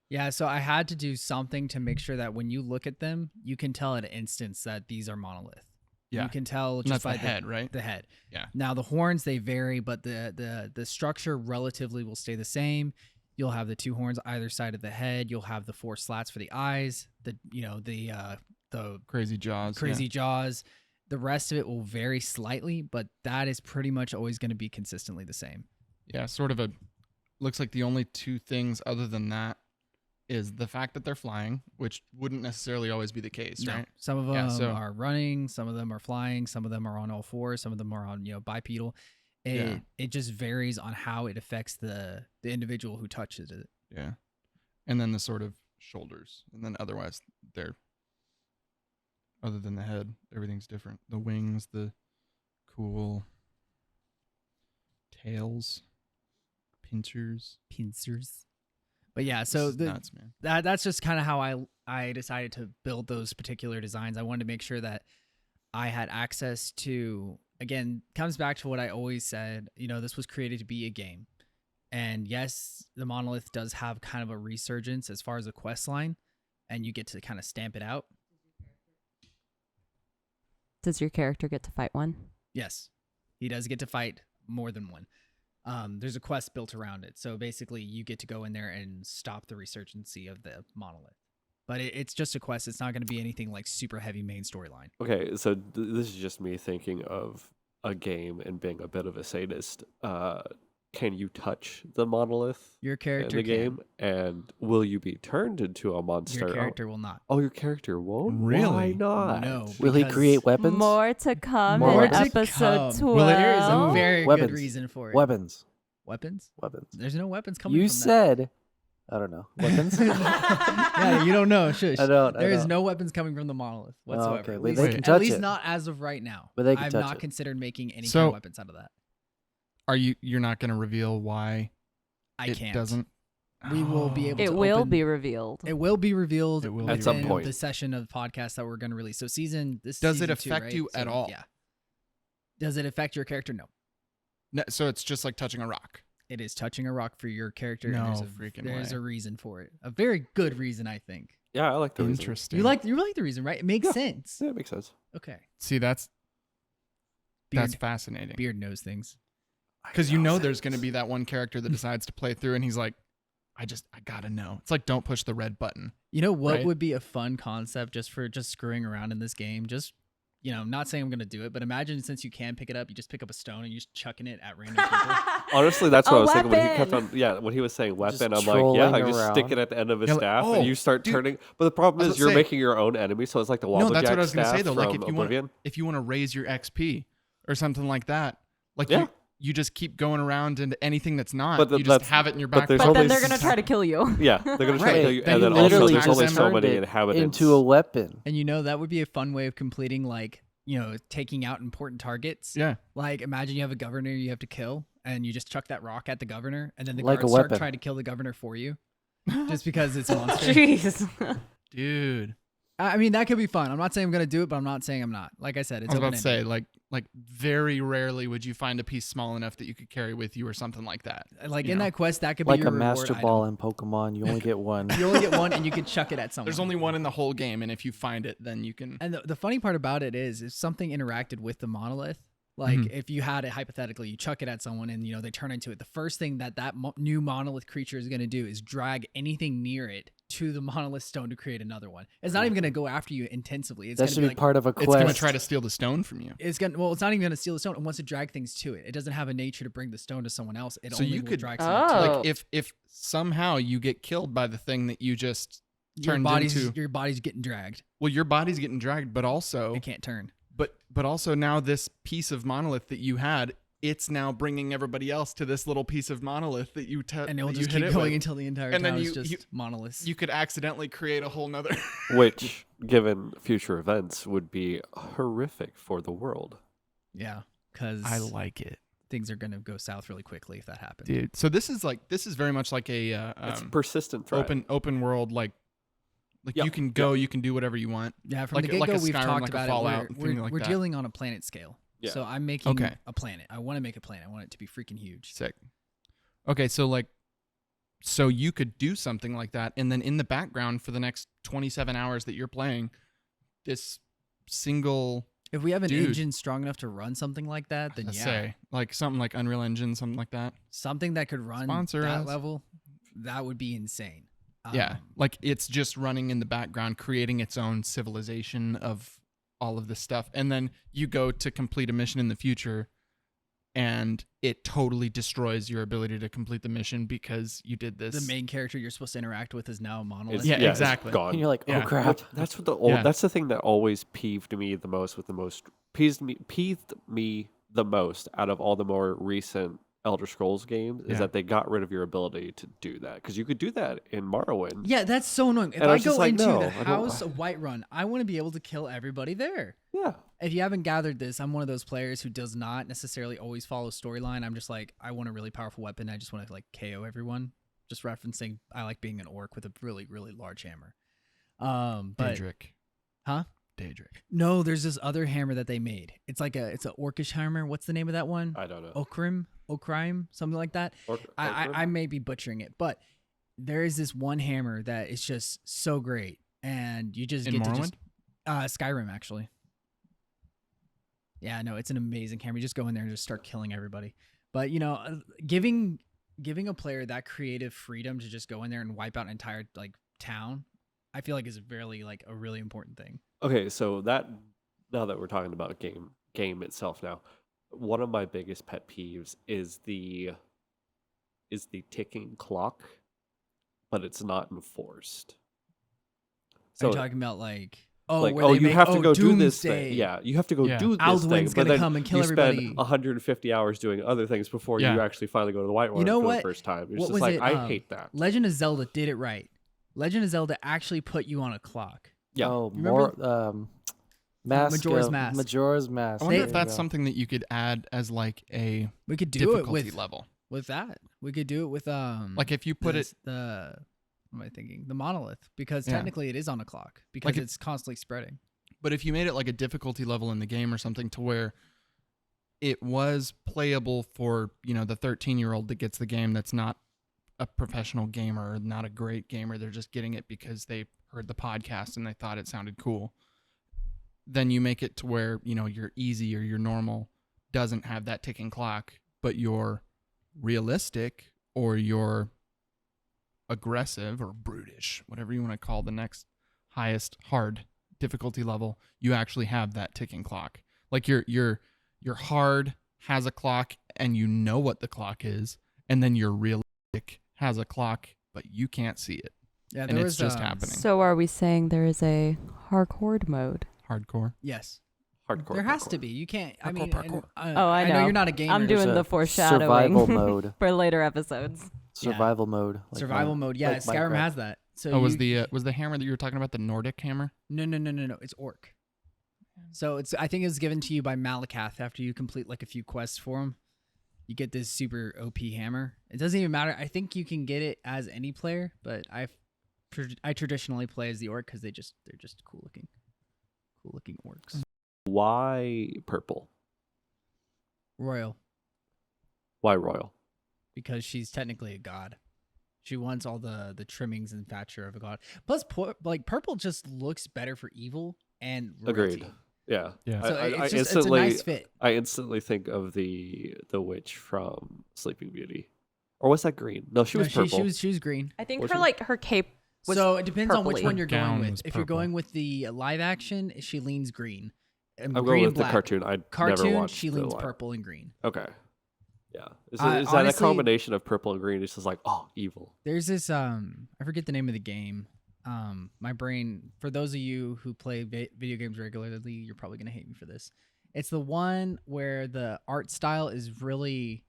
S3: Yeah, so I had to do something to make sure that when you look at them, you can tell at an instance that these are monolith.
S5: Yeah.
S3: You can tell
S5: And
S3: just
S5: that's
S3: by
S5: the head, right?
S3: The head.
S5: Yeah.
S3: Now the horns they vary, but the structure relatively will stay the same. You'll have the two horns either side of the head. You'll have the four slats for the eyes. The
S5: Crazy jaws.
S3: crazy jaws. The rest of it will vary slightly, but that is pretty much always going to be consistently the same.
S5: Yeah, sort of looks like the only two things other than that is the fact that they're flying, which wouldn't necessarily always be the case,
S3: No.
S5: right?
S3: Some of them
S5: Yeah, so-
S3: are running, some of them are flying, some of them are on all fours, some of them are on bipedal. It just varies on how it affects the individual who touches it.
S5: Yeah. And then the sort of shoulders. And then otherwise they're other than the head, everything's different. The wings, the cool tails, pincers.
S3: But yeah,
S5: This
S3: so
S5: is nuts, man.
S3: that's just kind of how I decided to build those particular designs. I wanted to make sure that I had access to, again, comes back to what I always said, this was created to be a game. And yes, the Monolith does have kind of a resurgence as far as a quest line, and you get to kind of stamp it out.
S4: Does your character get to fight one?
S3: Yes, he does get to fight more than one. There's a quest built around it. So basically, you get to go in there and stop the resurgency of the Monolith. But it's just a quest. It's not going to be anything like super heavy main storyline.
S6: Okay, so this is just me thinking of a game and being a bit of a sadist. Can you touch the monolith
S3: Your
S6: in
S3: character
S6: the
S3: can.
S6: game? And will you be turned into a monster?
S3: Your character will not.
S6: Oh, your character won't? Why
S5: Really?
S6: not?
S3: No.
S2: Will he
S3: because-
S2: create weapons?
S4: More to come
S2: More
S4: in
S2: to
S4: episode
S3: come.
S4: 12.
S3: Well, there is a very
S2: Weapons.
S3: good reason for it.
S2: Weapons.
S3: Weapons?
S2: Weapons.
S3: There's no weapons coming
S2: You
S3: from
S2: said, I don't know. Weapons?
S3: that. Yeah, you don't know. Shush.
S2: I don't.
S3: There is
S2: don't.
S3: no weapons coming from the Monolith whatsoever.
S2: okay,
S3: At
S2: but
S3: least,
S2: they
S5: can
S3: at
S2: touch
S3: least
S2: it.
S3: not as of right now.
S2: But they can
S3: I've
S2: touch
S3: not
S2: it.
S3: considered making any
S5: So-
S3: kind of weapons out of that.
S5: You're not going to reveal why
S3: I
S5: it
S3: can't.
S5: doesn't?
S3: We will be able to
S4: It will
S3: open-
S4: be revealed.
S3: It will be revealed
S5: It will
S6: be
S3: at
S6: some
S3: some
S6: point.
S3: the session of the podcast that we're going to release. So this
S5: Does it
S3: season 2,
S5: affect
S3: right?
S5: you at all?
S3: Yeah. Does it affect your character? No.
S5: No, so it's just like touching a rock.
S3: It is touching a rock for your character.
S5: No
S3: and
S5: freaking
S3: there's
S5: way.
S3: a reason for it. A very good reason, I think.
S6: Yeah, I like the reason.
S5: Interesting.
S3: You like the reason, right? It makes sense.
S6: Yeah, it makes sense.
S3: Okay.
S5: See, that's
S3: Beard,
S5: fascinating.
S3: Beard knows things.
S5: Because you know there's going to be that one character that decides to play through and he's like, I gotta know. It's like, don't push the red button.
S3: You know what
S5: Right?
S3: would be a fun concept just for screwing around in this game? Just, I'm not saying I'm going to do it, but imagine since you can pick it up, you just pick up a stone and you're just chucking it at random people.
S6: Honestly, that's what
S4: A
S6: I was thinking when he kept
S4: weapon.
S6: on. When he was saying
S2: Just
S6: weapon, I'm like, yeah, I
S2: trolling
S6: just stick
S2: around.
S6: it at the end of his
S5: Yeah, like,
S6: staff,
S5: oh,
S6: and you start
S5: dude,
S6: turning. But the problem
S5: I was
S6: is you're
S5: about to say-
S6: making your own enemy, so it's like the
S5: No,
S6: Wobblejack
S5: that's what I was going to
S6: staff
S5: say though. Like
S6: from
S5: if you
S6: Oblivion.
S5: want to raise your XP or something like that, like
S6: Yeah.
S5: you just keep going around into anything that's not.
S6: But
S5: you just
S6: that's-
S5: have it in your
S6: but
S5: back
S6: there's
S5: pocket.
S4: But then
S6: only
S4: they're gonna try to kill you.
S6: Yeah, they're gonna try
S3: Right.
S6: to kill you,
S3: Then
S6: and
S3: you
S6: then also
S3: literally
S6: there's only
S3: just
S6: so
S2: turned
S6: many
S2: it
S6: inhabitants.
S2: into a weapon.
S3: And that would be a fun way of completing, like, taking out important targets.
S5: Yeah.
S3: Like, imagine you have a governor you have to kill, and you just chuck that rock at the governor, and then the
S2: Like a
S3: guards start
S2: weapon.
S3: trying to kill the governor for you, just because it's a monster.
S4: Jeez.
S5: Dude.
S3: I mean, that could be fun. I'm not saying I'm gonna do it, but I'm not saying I'm not. Like I said, it's
S5: I was about to
S3: open-ended.
S5: say, like very rarely would you find a piece small enough that you could carry with you or something like that.
S3: Like
S5: you
S3: in
S5: know.
S3: that quest, that could
S2: Like
S3: be
S2: a
S3: your reward
S2: master
S3: item.
S2: ball in Pokemon, you only get one.
S3: You only get one, and you can chuck it at someone.
S5: There's only one in the whole game, and if you find it, then you can.
S3: And the funny part about it is, if something interacted with the monolith, like
S5: Mhm.
S3: if you had it hypothetically, you chuck it at someone and they turn into it. The first thing that new monolith creature is going to do is drag anything near it to the monolith stone to create another one. It's not even going to go after you intensively. It's
S2: That
S3: going to
S2: should
S3: be
S2: be
S3: like,
S2: part of a
S5: It's
S2: quest.
S5: going to try to steal the stone from you.
S3: it's not even going to steal the stone. It wants to drag things to it. It doesn't have a nature to bring the stone to someone else. It
S5: So
S3: only
S5: you
S3: will
S5: could-
S3: drag someone to it.
S4: Oh.
S5: Like if somehow you get killed by the thing that you just turned into,
S3: Your body's getting dragged.
S5: well, your body's getting dragged, but also
S3: It can't turn.
S5: but also now this piece of monolith that you had, it's now bringing everybody else to this little piece of monolith that you
S3: And it will
S5: that
S3: just
S5: you hit
S3: keep
S5: it
S3: going
S5: with.
S3: until the entire
S5: And then
S3: town
S5: you-
S3: is just
S5: you-
S3: monoliths.
S5: You could accidentally create a whole nother.
S6: Which, given future events, would be horrific for the world.
S3: Yeah, because
S5: I like it,
S3: things are going to go south really quickly if that happens.
S5: dude. So this is very much like a
S6: It's a persistent threat.
S5: open world, like
S6: Yeah,
S5: you can go, you can do whatever you want.
S3: Yeah, from
S5: Like
S3: the
S5: a- like
S3: get-go,
S5: a
S3: we've
S5: Skyrim,
S3: talked
S5: like a
S3: about
S5: Fallout,
S3: it.
S5: thing
S3: We're,
S5: like
S3: we're
S5: that.
S3: dealing on a planet scale.
S6: Yeah.
S3: So I'm making
S5: Okay.
S3: a planet. I want to make a planet. I want it to be freaking huge.
S5: Sick. Okay, so you could do something like that, and then in the background for the next 27 hours that you're playing, this single,
S3: If we have an
S5: Dude.
S3: engine strong enough to run something like that, then
S5: let's
S3: yeah,
S5: say, like something like Unreal Engine, something like that.
S3: something that could run
S5: Sponsor
S3: that
S5: us.
S3: level, that would be insane.
S5: Yeah, like it's just running in the background, creating its own civilization of all of this stuff, and then you go to complete a mission in the future, and it totally destroys your ability to complete the mission because you did this.
S3: The main character you're supposed to interact with is now a monolith.
S6: It's-
S5: Yeah,
S6: it's
S5: exactly.
S6: gone.
S2: And you're like, oh
S5: Yeah.
S2: crap.
S6: That's what
S5: Yeah.
S6: that's the thing that always peeved me the most peeved me the most out of all the more recent Elder Scrolls games is
S5: Yeah.
S6: that they got rid of your ability to do that because you could do that in Morrowind.
S3: Yeah, that's so annoying. If
S6: And I
S3: I
S6: was just
S3: go
S6: like,
S3: into
S6: no,
S3: the
S6: I don't-
S3: House of Whiterun, I want to be able to kill everybody there.
S6: Yeah.
S3: If you haven't gathered this, I'm one of those players who does not necessarily always follow storyline. I'm just like, I want a really powerful weapon. I just want to like KO everyone. Just referencing, I like being an orc with a really, really large hammer. But
S5: Daedric.
S3: Huh?
S5: Daedric.
S3: no, there's this other hammer that they made. It's like it's an orcish hammer. What's the name of that one?
S6: I don't know.
S3: Okrime, something like that. I may be butchering it, but there is this one hammer that is just so great, and you just
S5: In
S3: get to
S5: Morrowind?
S3: just Skyrim actually. Yeah, no, it's an amazing hammer. You just go in there and just start killing everybody. But giving a player that creative freedom to just go in there and wipe out an entire like town, I feel like is really like a really important thing.
S6: Okay, so now that we're talking about game itself now, one of my biggest pet peeves is the ticking clock, but it's not enforced.
S3: So you're talking about like where
S6: oh,
S3: they
S6: you
S3: make,
S6: have to go do this
S3: doomsday.
S6: thing. Yeah, you have to go
S5: Yeah.
S6: do this
S3: Alduin's
S6: thing. But
S3: gonna
S6: then
S3: come and kill
S6: you
S3: everybody.
S6: spend 150 hours doing other things before
S5: Yeah.
S6: you actually finally go to the white one
S3: know
S6: for
S3: what?
S6: the first time. It's
S3: What
S6: just
S3: was
S6: like
S3: it?
S6: I hate that.
S3: Legend of Zelda did it right. Legend of Zelda actually put you on a clock.
S6: Yeah.
S2: Oh,
S3: You
S2: more Mask.
S3: Majora's Mask.
S2: Majora's Mask.
S5: I wonder
S3: They-
S5: if that's something that you could add as like a
S3: We could do it
S5: difficulty
S3: with
S5: level.
S3: with that. We could do it with
S5: Like if you put it,
S3: the what am I thinking? The monolith, because
S5: Yeah.
S3: technically it is on a clock because
S5: Like
S3: it's constantly spreading.
S5: but if you made it like a difficulty level in the game or something to where it was playable for, the 13-year-old that gets the game that's not a professional gamer, not a great gamer. They're just getting it because they heard the podcast and they thought it sounded cool. Then you make it to where, your easy or your normal doesn't have that ticking clock, but your realistic or your aggressive or brutish, whatever you want to call the next highest hard difficulty level, you actually have that ticking clock. Like your hard has a clock and you know what the clock is, and then your realistic has a clock but you can't see it.
S3: Yeah,
S5: and it's just happening.
S4: So are we saying there is a hardcore mode?
S5: Hardcore.
S3: Yes.
S6: Hardcore.
S3: There has
S6: parkour.
S3: to be. You can't. I
S5: Parkour,
S3: mean,
S5: parkour.
S3: I know you're not a gamer.
S4: I'm doing
S2: There's
S4: the
S2: a
S4: foreshadowing
S2: survival mode.
S4: for later episodes.
S2: Survival mode. Like
S3: survival mode. Yeah,
S2: like
S3: Skyrim
S2: Minecraft.
S3: has that. So
S5: Was the hammer that you were talking about the Nordic hammer?
S3: No. It's orc. So I think it's given to you by Malakath after you complete like a few quests for him. You get this super OP hammer. It doesn't even matter. I think you can get it as any player, but I traditionally play as the orc because they're just cool looking orcs.
S6: Why purple?
S3: Royal,
S6: Why royal?
S3: because she's technically a god. She wants all the trimmings and thatcher of a god. Plus, purple just looks better for evil and royalty.
S6: Agreed. Yeah.
S5: Yeah.
S3: So
S6: I
S3: it's
S6: instantly,
S3: a nice fit.
S6: I instantly think of the witch from Sleeping Beauty, or was that green? No, she was purple.
S3: She was green.
S4: I think
S6: Was
S4: her
S6: she?
S4: her cape was
S3: So it depends on which
S4: purpley.
S3: one you're
S5: Gown
S3: going
S5: was
S3: with. If you're
S5: purple.
S3: going with the live action, she leans green.
S6: I'm
S3: green
S6: going
S3: and
S6: with the
S3: black.
S6: cartoon. I never
S3: Cartoon,
S6: watched
S3: she
S6: the
S3: leans
S6: live.
S3: purple and green.
S6: Okay. Yeah. Is that
S3: Honestly,
S6: a combination of purple and green? It's just like, oh, evil.
S3: There's this I forget the name of the game. My brain, for those of you who play video games regularly, you're probably gonna hate me for this. It's the one where the art style is really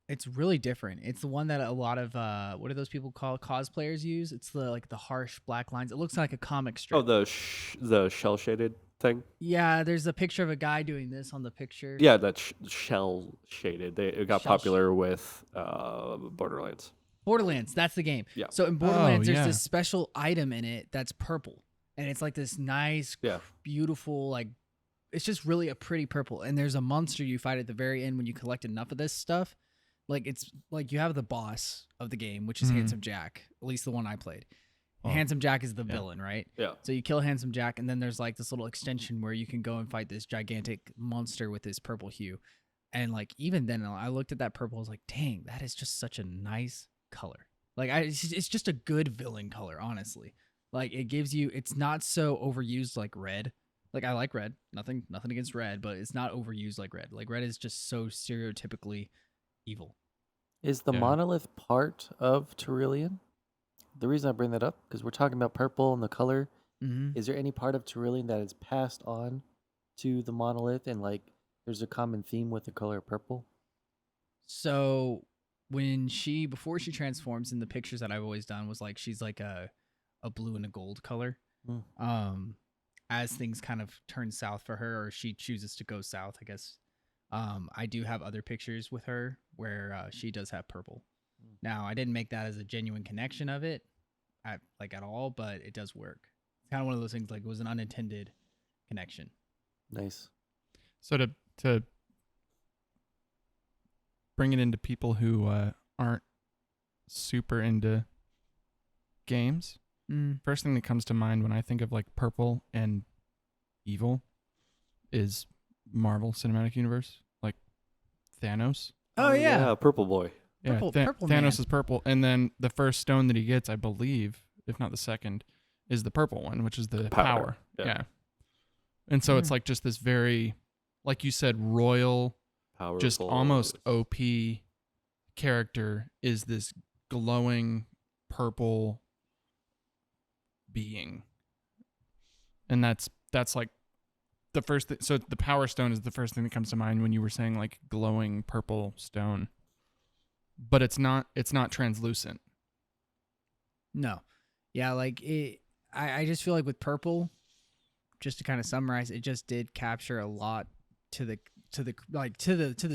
S3: it's really different. It's the one that a lot of what do those people call cosplayers use? It's the harsh black lines. It looks like a comic strip.
S6: Oh, the shell shaded thing.
S3: Yeah, there's a picture of a guy doing this on the picture.
S6: Yeah, that shell shaded. It got
S3: Shell
S6: popular with Borderlands.
S3: Borderlands, that's the game.
S6: Yeah.
S3: So in Borderlands, there's
S5: yeah.
S3: this special item in it that's purple, and it's like this nice,
S6: Yeah.
S3: beautiful, like it's just really a pretty purple. And there's a monster you fight at the very end when you collect enough of this stuff. Like it's like you have the boss of the game, which is
S5: Mhm.
S3: Handsome Jack, at least the one I played.
S5: Oh.
S3: Handsome Jack is the
S5: Yeah.
S3: villain, right?
S6: Yeah.
S3: So you kill Handsome Jack, and then there's like this little extension where you can go and fight this gigantic monster with this purple hue. And like even then, I looked at that purple, I was like, dang, that is just such a nice color. Like it's just a good villain color, honestly. Like it gives you, it's not so overused like red. Like I like red, nothing against red, but it's not overused like red. Like red is just so stereotypically evil.
S2: Is the
S5: Yeah.
S2: monolith part of Terrillian? The reason I bring that up, because we're talking about purple and the color.
S3: Mm-hmm.
S2: Is there any part of Terrillian that is passed on to the monolith, and like there's a common theme with the color purple?
S3: So before she transforms, in the pictures that I've always done was like she's like a blue and a gold color.
S2: Mm.
S3: As things kind of turn south for her, or she chooses to go south, I guess. I do have other pictures with her where she does have purple. Now I didn't make that as a genuine connection of it, at all, but it does work. It's kind of one of those things, like it was an unintended connection.
S2: Nice.
S5: So to bring it into people who aren't super into games, first thing that comes to mind when I think of like purple and evil is Marvel Cinematic Universe, like Thanos.
S3: Oh yeah.
S6: Purple boy.
S5: Yeah,
S3: Purple
S5: Thanos
S3: man.
S5: is purple, and then the first stone that he gets, I believe, if not the second, is the purple one, which is the power.
S6: Yeah.
S5: And so it's like just this very, like you said, royal,
S6: Powerful.
S5: just almost OP character is this glowing purple being. And that's like the first thing. So the power stone is the first thing that comes to mind when you were saying like glowing purple stone. But it's not translucent.
S3: No. Yeah, like it I just feel like with purple, just to kind of summarize, it just did capture a lot to the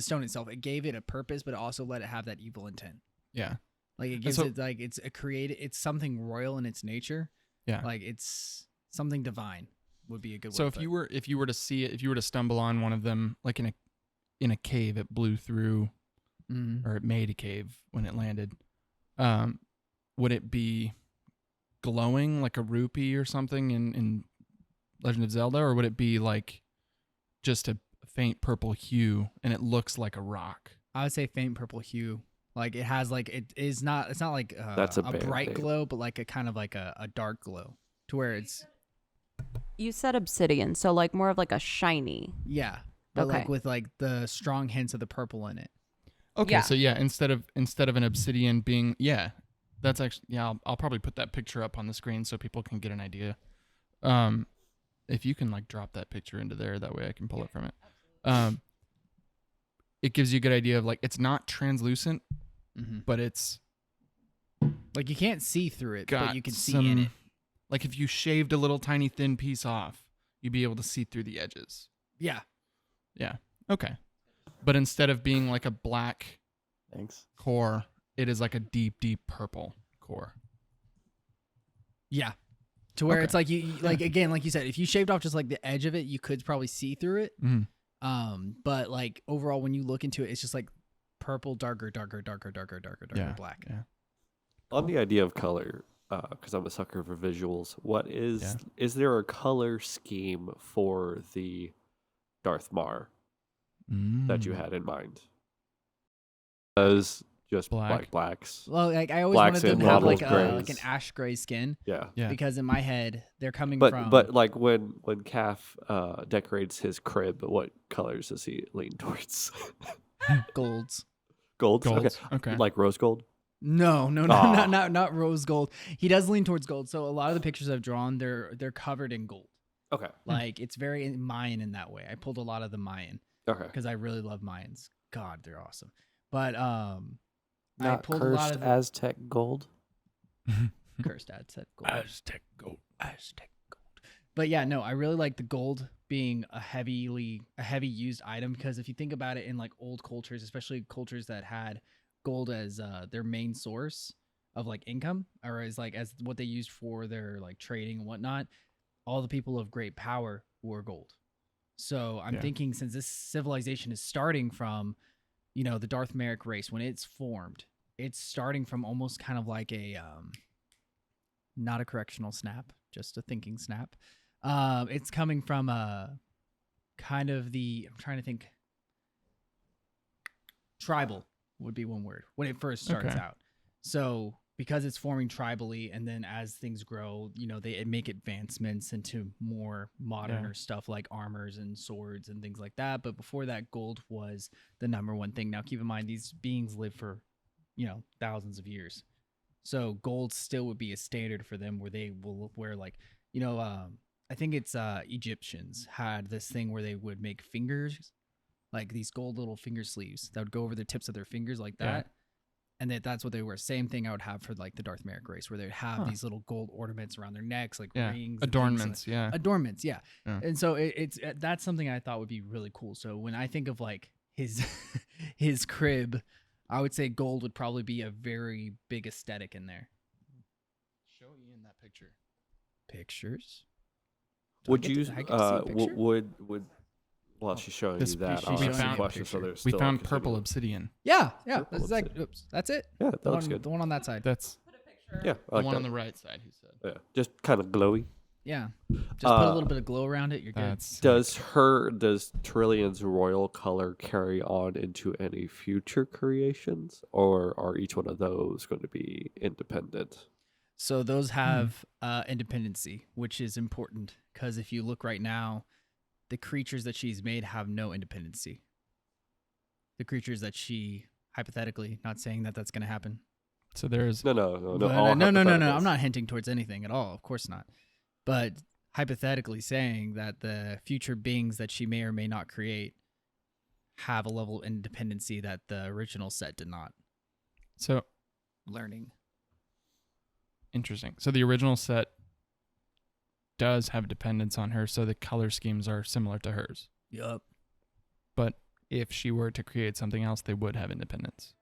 S3: stone itself. It gave it a purpose, but it also let it have that evil intent.
S5: Yeah.
S3: Like it gives it like it's something royal in its nature.
S5: Yeah.
S3: Like it's something divine. would be a good.
S5: So
S3: word,
S5: if you were to see it, if you were to stumble on one of them, like in a cave, it blew through, or it made a cave when it landed. Would it be glowing like a rupee or something in Legend of Zelda, or would it be like just a faint purple hue and it looks like a rock?
S3: I would say faint purple hue. Like it has like it's not like
S6: That's a
S3: a
S6: bad
S3: bright
S6: name.
S3: glow, but like a kind of like a dark glow to where it's
S4: You said obsidian, so like more of like a shiny.
S3: yeah, but
S4: Okay.
S3: like with like the strong hints of the purple in it.
S5: Okay,
S4: Yeah.
S5: so yeah, instead of an obsidian being that's actually I'll probably put that picture up on the screen so people can get an idea. If you can like drop that picture into there, that way I can pull it from it. It gives you a good idea of like it's not translucent, but it's
S3: Like you can't see through it,
S5: got
S3: but you can see
S5: some,
S3: in it.
S5: like if you shaved a little tiny thin piece off, you'd be able to see through the edges.
S3: Yeah,
S5: Yeah. Okay. But instead of being like a black
S2: Thanks.
S5: core, it is like a deep, deep purple core.
S3: yeah. To where
S5: Okay.
S3: it's like you like again, like you said, if you shaved off just like the edge of it, you could probably see through it.
S5: Mm.
S3: But like overall, when you look into it, it's just like purple, darker black.
S5: Yeah.
S6: On the idea of color, because I'm a sucker for visuals, is there a color scheme for the Darth Mar that you had in mind? As just
S5: Black.
S6: blacks.
S3: Well, like I always
S6: Blacks
S3: wanted them
S6: and
S3: to have
S6: mottled
S3: like
S6: grays.
S3: an ash gray skin
S6: Yeah.
S5: Yeah.
S3: because in my head they're coming
S6: But
S3: from
S6: like when Calf decorates his crib, what colors does he lean towards?
S3: golds.
S6: Golds?
S5: Golds.
S6: Okay.
S5: Okay.
S6: Like rose gold?
S3: No,
S6: Aw.
S3: not rose gold. He does lean towards gold. So a lot of the pictures I've drawn, they're covered in gold.
S6: Okay.
S3: Like it's very Mayan in that way. I pulled a lot of the Mayan
S6: Okay.
S3: because I really love Mayans. God, they're awesome. But I
S2: Not
S3: pulled a lot
S2: cursed
S3: of
S2: Aztec gold.
S3: cursed Aztec gold.
S5: Aztec gold.
S3: Aztec gold. But yeah, no, I really like the gold being a heavy used item because if you think about it in like old cultures, especially cultures that had gold as their main source of like income or as what they used for their like trading and whatnot, all the people of great power wore gold. So I'm
S5: Yeah.
S3: thinking since this civilization is starting from, the Darth Merrick race, when it's formed, it's starting from almost kind of like a not a correctional snap, just a thinking snap. It's coming from kind of I'm trying to think. Tribal would be one word when it first starts
S5: Okay.
S3: out. So because it's forming tribally, and then as things grow, they make advancements into more moderner stuff like armors and swords and things like that. But before that, gold was the number one thing. Now, keep in mind these beings live for, thousands of years, so gold still would be a standard for them, where they will wear like, I think it's Egyptians had this thing where they would make fingers, like these gold little finger sleeves that would go over the tips of their fingers like
S5: Yeah.
S3: that. And that's what they wear. Same thing I would have for like the Darth Merrick race, where they'd have these little gold ornaments around their necks, like
S5: Yeah.
S3: rings, and things
S5: Adornments.
S3: like-
S5: Yeah.
S3: adornments, yeah.
S5: Yeah.
S3: And so that's something I thought would be really cool. So when I think of like his his crib, I would say gold would probably be a very big aesthetic in there.
S5: Show Ian that picture.
S3: Pictures. Do I
S6: Would
S3: get to-
S6: you
S3: I get to see a picture?
S6: would while she's showing
S5: This-
S6: you that,
S3: she's
S6: I'll
S3: showing
S6: ask
S3: me
S6: some
S3: a
S6: questions so
S3: picture.
S6: there's
S5: We
S6: still
S5: found
S6: a
S5: purple
S6: continuum.
S5: obsidian.
S3: Yeah.
S6: Purple
S3: That's like,
S6: obsidian.
S3: oops, that's it.
S6: Yeah,
S3: The
S6: that looks
S3: one,
S6: good.
S3: the one on that side.
S5: That's
S6: Yeah, I
S5: the
S6: like
S5: one
S6: that.
S5: on the right side. He said.
S6: Yeah, just kind of glowy.
S3: Yeah. Just put a
S6: Uh,
S3: little bit of glow around it. You're good.
S5: That's
S6: Does Terrillian's royal color carry on into any future creations, or are each one of those going to be independent?
S3: So those have independency, which is important because if you look right now, the creatures that she's made have no independency. The creatures that she hypothetically, not saying that that's going to happen.
S5: So there's
S6: No.
S3: But
S6: all
S3: no.
S6: hypotheticals.
S3: I'm not hinting towards anything at all. Of course not. But hypothetically saying that the future beings that she may or may not create have a level of independency that the original set did not.
S5: so
S3: Learning.
S5: interesting. So the original set does have dependence on her, so the color schemes are similar to hers.
S3: Yup.
S5: But if she were to create something else, they would have independence.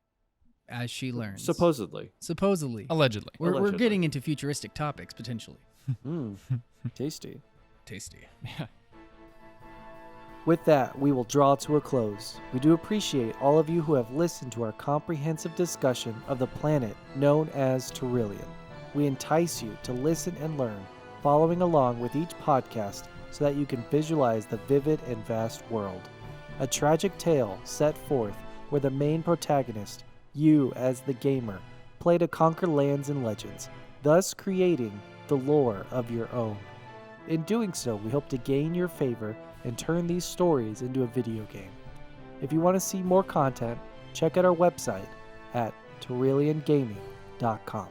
S3: As she learns.
S6: Supposedly.
S3: Supposedly.
S5: Allegedly.
S3: We're
S6: Allegedly.
S3: getting into futuristic topics potentially.
S2: Tasty.
S3: tasty.
S5: Yeah.
S2: With that, we will draw to a close. We do appreciate all of you who have listened to our comprehensive discussion of the planet known as Terrillian. We entice you to listen and learn, following along with each podcast so that you can visualize the vivid and vast world. A tragic tale set forth where the main protagonist, you as the gamer, play to conquer lands and legends, thus creating the lore of your own. In doing so, we hope to gain your favor and turn these stories into a video game. If you want to see more content, check out our website at terrilliangaming.com.